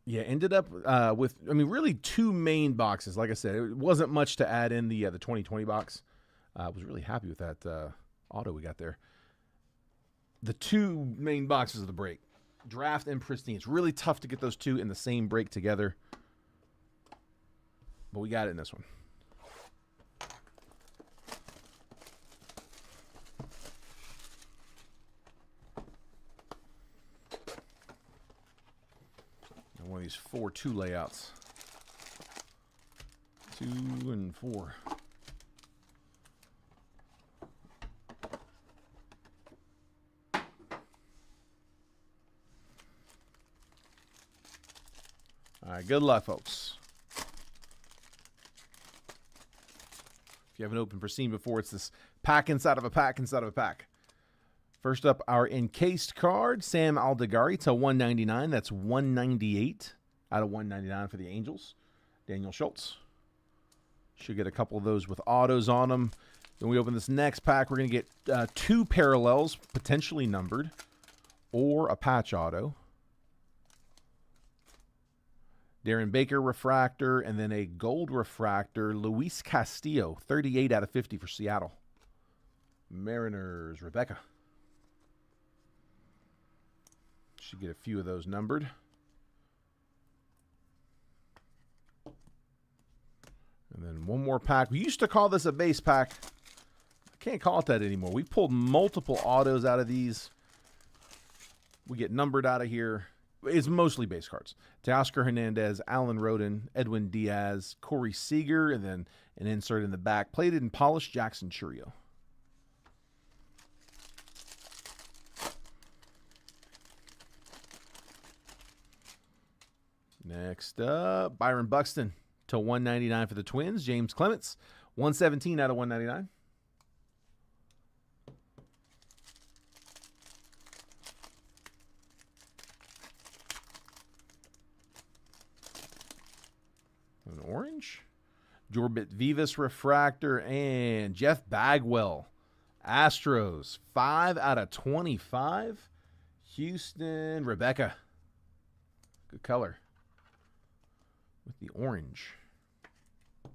Yeah, ended up with, I mean, really 2 main boxes. Like I said, it wasn't much to add in the 2020 box. I was really happy with that auto we got there. The 2 main boxes of the break, draft and pristine. It's really tough to get those 2 in the same break together, but we got it in this one. And one of these 4-2 layouts. 2 and 4. All right, good luck, folks. If you haven't opened pristine before, it's this pack inside of a pack inside of a pack. First up, our encased card, Sam Aldeghari to 199. That's 198 out of 199 for the Angels. Daniel Schultz. Should get a couple of those with autos on them. Then we open this next pack. We're going to get 2 parallels, potentially numbered, or a patch auto. Darren Baker refractor, and then a gold refractor, Luis Castillo, 38 out of 50 for Seattle. Mariners, Rebecca. Should get a few of those numbered. And then one more pack. We used to call this a base pack. I can't call it that anymore. We pulled multiple autos out of these. We get numbered out of here. It's mostly base cards. Teoscar Hernandez, Alan Roden, Edwin Diaz, Corey Seager, and then an insert in the back. Plated and polished Jackson Churio. Next up, Byron Buxton to 199 for the Twins. James Clements, 117 out of 199. An orange. Jorbit Vivas refractor and Jeff Bagwell. Astros, 5 out of 25. Houston, Rebecca. Good color. With the orange. Here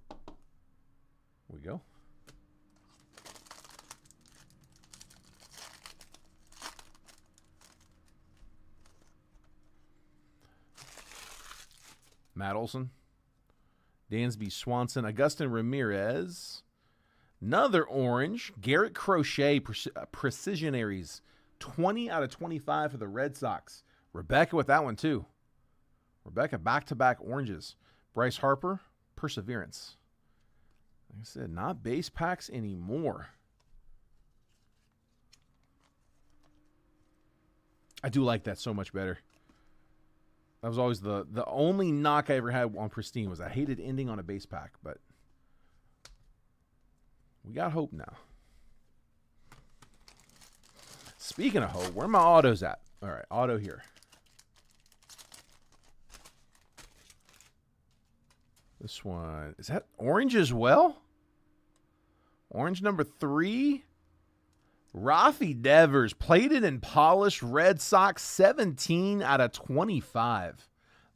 we go. Matt Olson. Dansby Swanson. Augustin Ramirez. Another orange. Garrett Crochet. Precisionaries. 20 out of 25 for the Red Sox. Rebecca with that one too. Rebecca, back-to-back oranges. Bryce Harper, Perseverance. Like I said, not base packs anymore. I do like that so much better. That was always the only knock I ever had on Pristine was I hated ending on a base pack, but we got hope now. Speaking of hope, where are my autos at? All right, auto here. This one, is that orange as well? Orange number 3. Rafi Devers, plated and polished Red Sox, 17 out of 25.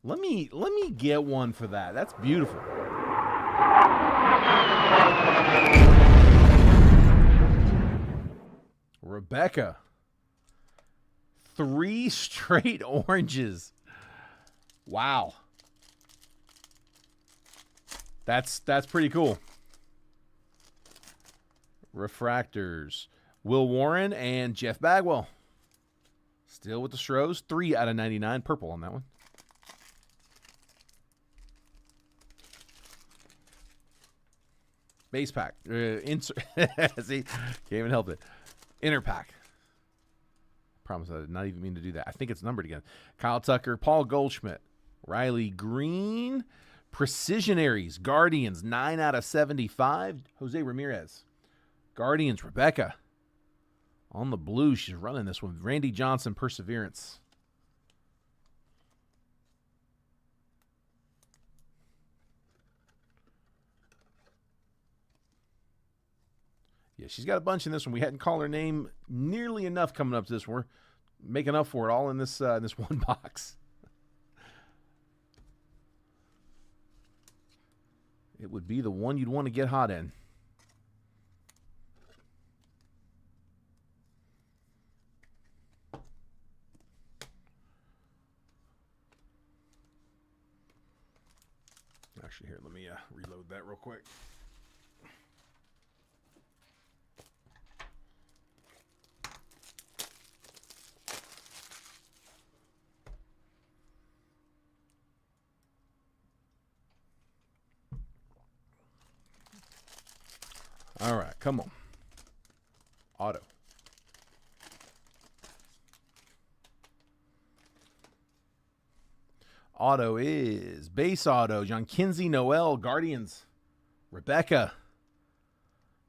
Let me get one for that. That's beautiful. Rebecca. 3 straight oranges. Wow. That's pretty cool. Refractors. Will Warren and Jeff Bagwell. Still with the Stros. 3 out of 99. Purple on that one. Base pack. Insert. See? Can't even help it. Inner pack. Promise I did not even mean to do that. I think it's numbered again. Kyle Tucker. Paul Goldschmidt. Riley Green. Precisionaries, Guardians, 9 out of 75. Jose Ramirez. Guardians, Rebecca. On the blue, she's running this one. Randy Johnson, Perseverance. Yeah, she's got a bunch in this one. We hadn't called her name nearly enough coming up to this one. We're making up for it all in this one box. It would be the one you'd want to get hot in. Actually, here, let me reload that real quick. All right, come on. Auto. Auto is base auto. John Kinsey Noel, Guardians. Rebecca.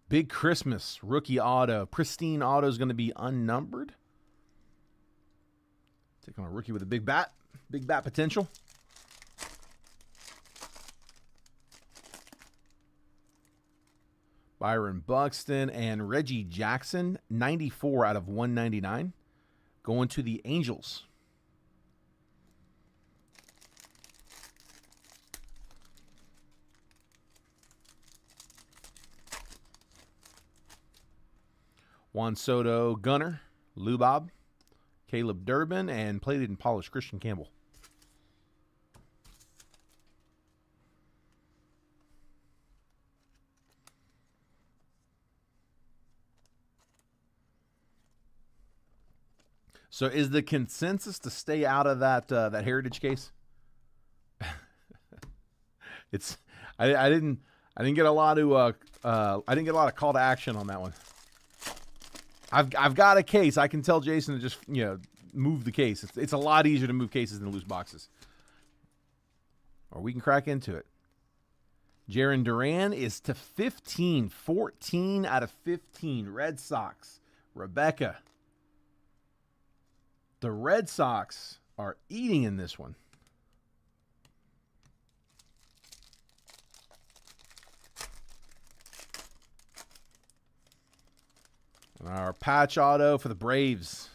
Big Christmas, rookie auto. Pristine auto is going to be unnumbered. Take on a rookie with a big bat potential. Byron Buxton and Reggie Jackson, 94 out of 199. Going to the Angels. Juan Soto, Gunner, Lou Bob, Caleb Durbin, and plated and polished Christian Campbell. So is the consensus to stay out of that that heritage case? It's I didn't get a lot of I didn't get a lot of call to action on that one. I've got a case. I can tell Jason to just move the case. It's a lot easier to move cases than loose boxes. Or we can crack into it. Jarren Duran is to 15, 14 out of 15. Red Sox. Rebecca. The Red Sox are eating in this one. Our patch auto for the Braves.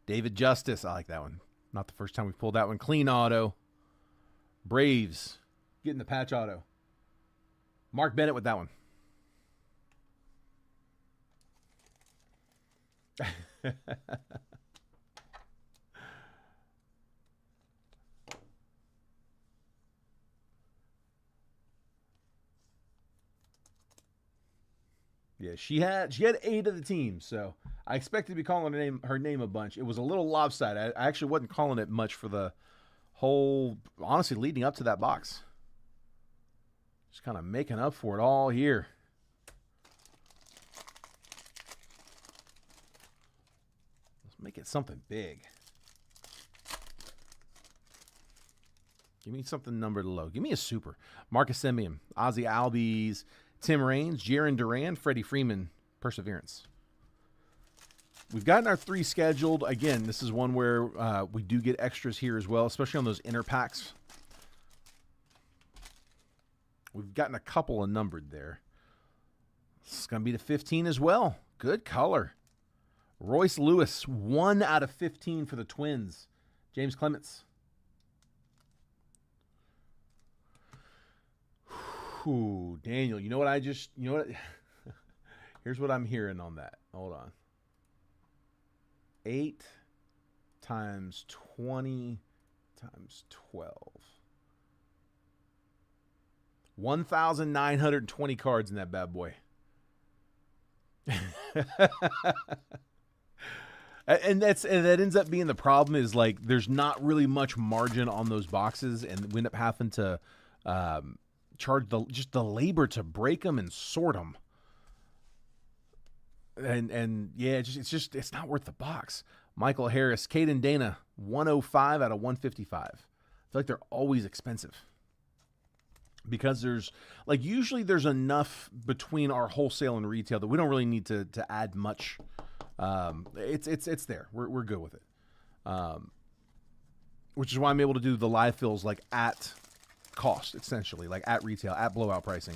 David Justice. I like that one. Not the first time we've pulled that one. Clean auto. Braves. Getting the patch auto. Mark Bennett with that one. Yeah, she had 8 of the teams, so I expected to be calling her name a bunch. It was a little lopsided. I actually wasn't calling it much for the whole, honestly, leading up to that box. Just kind of making up for it all here. Let's make it something big. Give me something numbered low. Give me a super. Marcus Semien, Ozzie Albies, Tim Raines, Jarren Duran, Freddie Freeman, Perseverance. We've gotten our 3 scheduled. Again, this is one where we do get extras here as well, especially on those inner packs. We've gotten a couple of numbered there. It's going to be the 15 as well. Good color. Royce Lewis, 1 out of 15 for the Twins. James Clements. Ooh, Daniel, you know what here's what I'm hearing on that. Hold on. 8 times 20 times 12. 1,920 cards in that bad boy. And that ends up being the problem is like there's not really much margin on those boxes, and we end up having to charge just the labor to break them and sort them. And yeah, it's not worth the box. Michael Harris, Caden Dana, 105 out of 155. I feel like they're always expensive because usually there's enough between our wholesale and retail that we don't really need to add much. It's there. We're good with it. Which is why I'm able to do the live fills like at cost, essentially, like at retail, at blowout pricing,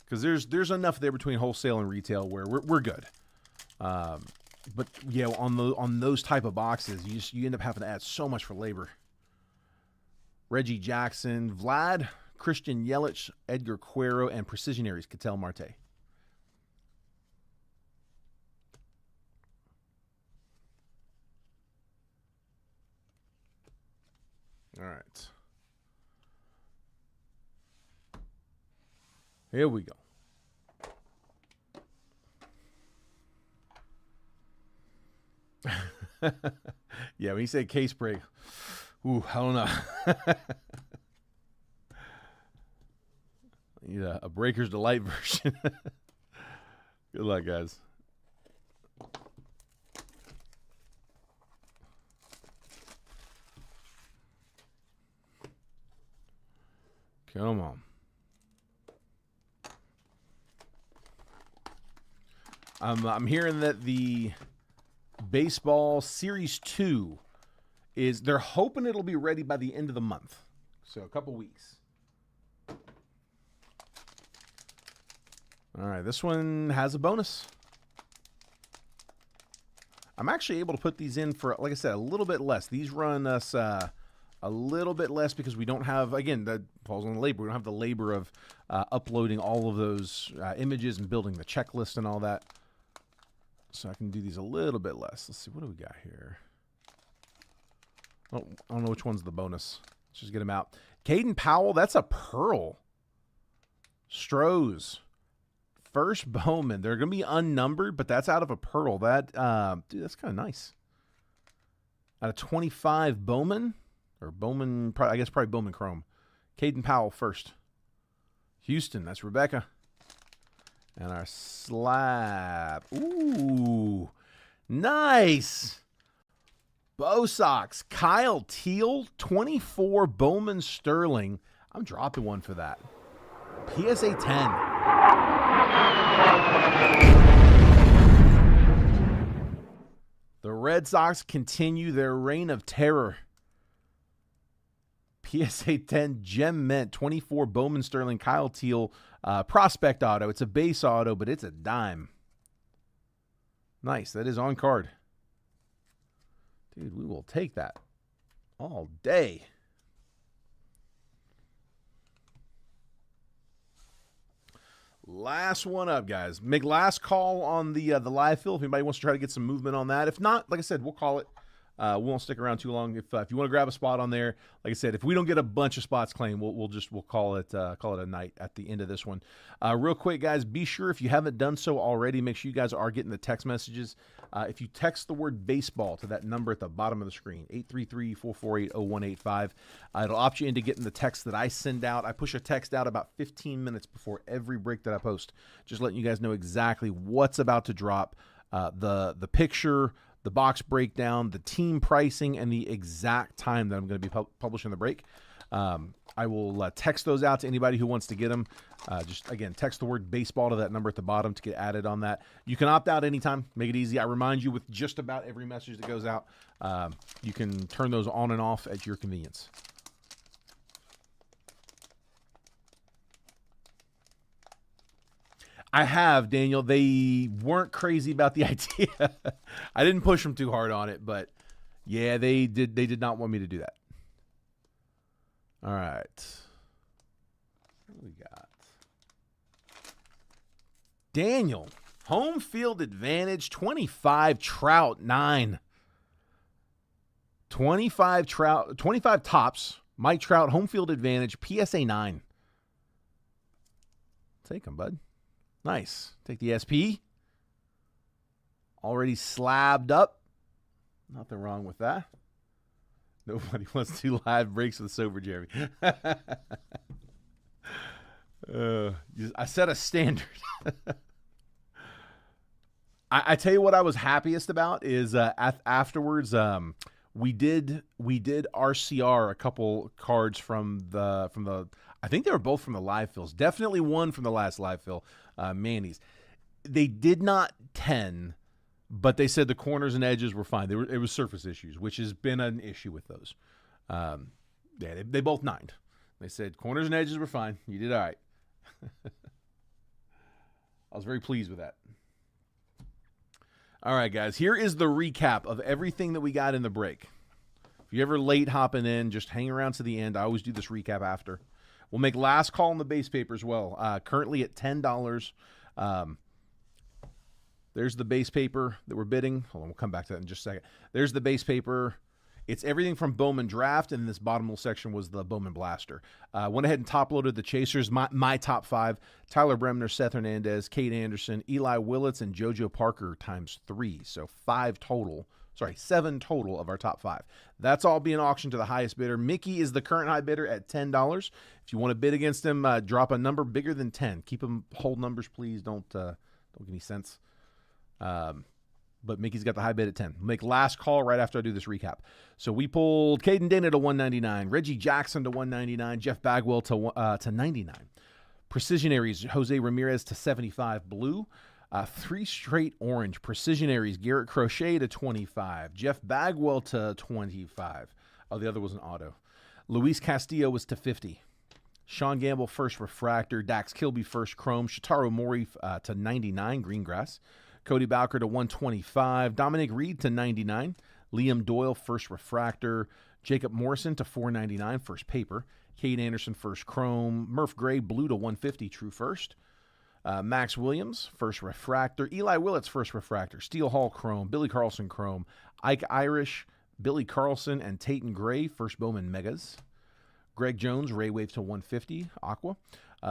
because there's enough there between wholesale and retail where we're good. But yeah, on those type of boxes, you end up having to add so much for labor. Reggie Jackson, Vlad, Christian Yelich, Edgar Cuero, and Precision Aries, Ketel Marte. All right. Here we go. Yeah, when you say case break, ooh, I don't know. Need a Breaker's Delight version. Good luck, guys. Come on. I'm hearing that the Baseball Series 2 they're hoping it'll be ready by the end of the month. So a couple weeks. All right, this one has a bonus. I'm actually able to put these in for, like I said, a little bit less. These run us a little bit less because we don't have, again, that falls on the labor. We don't have the labor of uploading all of those images and building the checklist and all that. So I can do these a little bit less. Let's see, what do we got here? Oh, I don't know which one's the bonus. Let's just get them out. Caden Powell, that's a pearl. Strohs. First Bowman. They're going to be unnumbered, but that's out of a pearl. That, dude, that's kind of nice. Out of 25, Bowman. Or Bowman, I guess probably Bowman Chrome. Caden Powell first. Houston, that's Rebecca. And our slab. Ooh, nice. Bo Sox, Kyle Teal, 24 Bowman Sterling. I'm dropping one for that. PSA 10. The Red Sox continue their reign of terror. PSA 10 Gem Mint, 24 Bowman Sterling, Kyle Teal, prospect auto. It's a base auto, but it's a dime. Nice. That is on card. Dude, we will take that all day. Last one up, guys. Make last call on the live fill if anybody wants to try to get some movement on that. If not, like I said, we'll call it. We won't stick around too long. If you want to grab a spot on there, like I said, if we don't get a bunch of spots claimed, we'll call it a night at the end of this one. Real quick, guys, be sure if you haven't done so already, make sure you guys are getting the text messages. If you text the word baseball to that number at the bottom of the screen, 833-448-0185, it'll opt you into getting the text that I send out. I push a text out about 15 minutes before every break that I post, just letting you guys know exactly what's about to drop, the picture, the box breakdown, the team pricing, and the exact time that I'm going to be publishing the break. I will text those out to anybody who wants to get them. Just, again, text the word baseball to that number at the bottom to get added on that. You can opt out anytime. Make it easy. I remind you with just about every message that goes out. You can turn those on and off at your convenience. I have, Daniel. They weren't crazy about the idea. I didn't push them too hard on it, but yeah, they did not want me to do that. All right. What do we got? Daniel, home field advantage, 25 Trout, 9. 25 Trout, 25 tops, Mike Trout, home field advantage, PSA 9. Take them, bud. Nice. Take the SP. Already slabbed up. Nothing wrong with that. Nobody wants to do live breaks with sober Jeremy. I set a standard. I tell you what I was happiest about is afterwards we did RCR a couple cards from the I think they were both from the live fills. Definitely one from the last live fill, Manny's. They did not 10, but they said the corners and edges were fine. It was surface issues, which has been an issue with those. Yeah, they both 9'd. They said corners and edges were fine. You did all right. I was very pleased with that. All right, guys. Here is the recap of everything that we got in the break. If you're ever late hopping in, just hang around to the end. I always do this recap after. We'll make last call on the base paper as well. Currently at $10. There's the base paper that we're bidding. Hold on, we'll come back to that in just a second. There's the base paper. It's everything from Bowman Draft, and this bottom little section was the Bowman Blaster. Went ahead and top-loaded the chasers, my top 5. Tyler Bremner, Seth Hernandez, Kate Anderson, Eli Willits, and JoJo Parker times 3. So 7 total of our top 5. That's all being auctioned to the highest bidder. Mickey is the current high bidder at $10. If you want to bid against him, drop a number bigger than 10. Keep them whole numbers, please. Don't give me sense. But Mickey's got the high bid at 10. We'll make last call right after I do this recap. So we pulled Caden Dana to $199, Reggie Jackson to $199, Jeff Bagwell to $99. Precision Aries, Jose Ramirez to $75. Blue. 3 straight orange. Precision Aries, Garrett Crochet to $25. Jeff Bagwell to $25. Oh, the other was an auto. Luis Castillo was to $50. Sean Gamble, first refractor. Dax Kilby, first chrome. Shitaro Mori to $99, green grass. Cody Bowker to $125. Dominic Reed to $99. Liam Doyle, first refractor. Jacob Morrison to $499, first paper. Kate Anderson, first chrome. Murph Gray, blue to $150, true first. Max Williams, first refractor. Eli Willits, first refractor. Steel Hall, chrome. Billy Carlson, chrome. Ike Irish, Billy Carlson, and Tatum Gray, first Bowman megas. Greg Jones, Ray Wave to $150, aqua.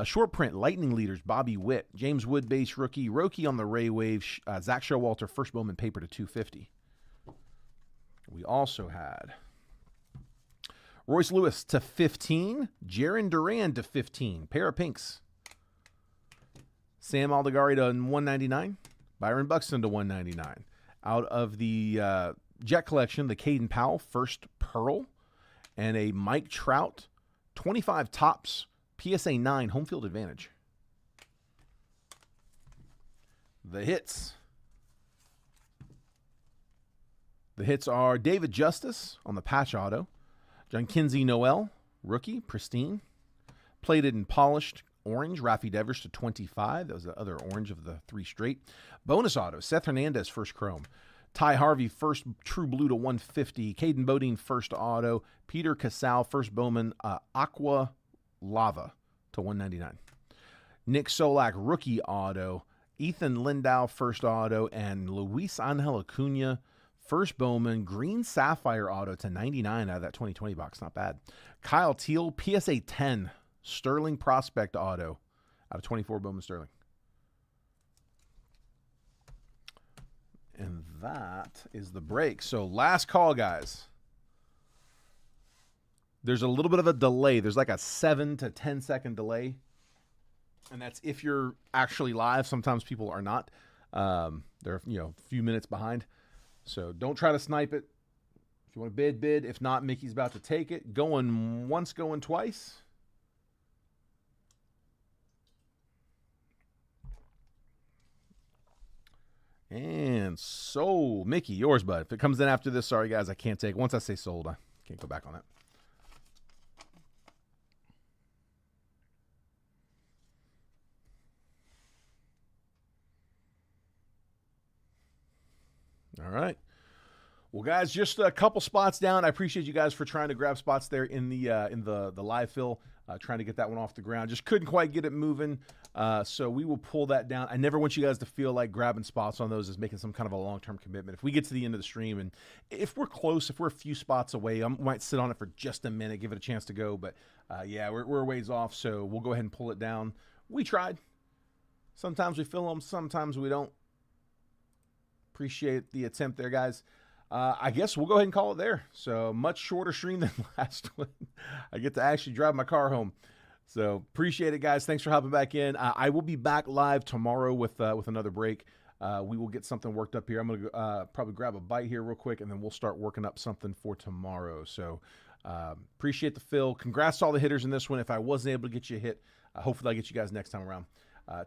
Short print, Lightning leaders, Bobby Witt. James Wood, base rookie. Roki on the Ray Wave. Zach Showalter, first Bowman paper to $250. We also had Royce Lewis to 15. Jaron Duran to 15. Pair of pinks. Sam Aldegari to 199. Byron Buxton to 199. Out of the Jet Collection, the Caden Powell first pearl. And a Mike Trout 25 tops. PSA 9 home field advantage. The hits. The hits are David Justice on the patch auto. John Kinsey Noel, rookie, pristine. Plated and polished orange, Rafi Devers to 25. That was the other orange of the 3 straight. Bonus auto, Seth Hernandez, first chrome. Ty Harvey, first true blue to 150. Caden Bodine, first auto. Peter Casal, first Bowman, Aqua Lava to 199. Nick Solak, rookie auto. Ethan Lindau, first auto. And Luis Angel Acuna, first Bowman, green sapphire auto to 99 out of that 2020 box. Not bad. Kyle Teal, PSA 10, Sterling prospect auto out of 24 Bowman Sterling. And that is the break. So last call, guys. There's a little bit of a delay. There's like a 7 to 10 second delay. And that's if you're actually live. Sometimes people are not. They're a few minutes behind. So don't try to snipe it. If you want to bid. If not, Mickey's about to take it. Going once, going twice. And sold. Mickey, yours, bud. If it comes in after this, sorry, guys, I can't take it. Once I say sold, I can't go back on it. All right. Well, guys, just a couple spots down. I appreciate you guys for trying to grab spots there in the live fill, trying to get that one off the ground. Just couldn't quite get it moving, so we will pull that down. I never want you guys to feel like grabbing spots on those is making some kind of a long-term commitment. If we get to the end of the stream and if we're close, if we're a few spots away, I might sit on it for just a minute, give it a chance to go. But, yeah, we're a ways off, so we'll go ahead and pull it down. We tried. Sometimes we fill them, sometimes we don't. Appreciate the attempt there, guys. I guess we'll go ahead and call it there. So much shorter stream than last one. I get to actually drive my car home. So appreciate it, guys. Thanks for hopping back in. I will be back live tomorrow with another break. We will get something worked up here. I'm going to probably grab a bite here real quick, and then we'll start working up something for tomorrow. So appreciate the fill. Congrats to all the hitters in this one. If I wasn't able to get you a hit, hopefully I'll get you guys next time around.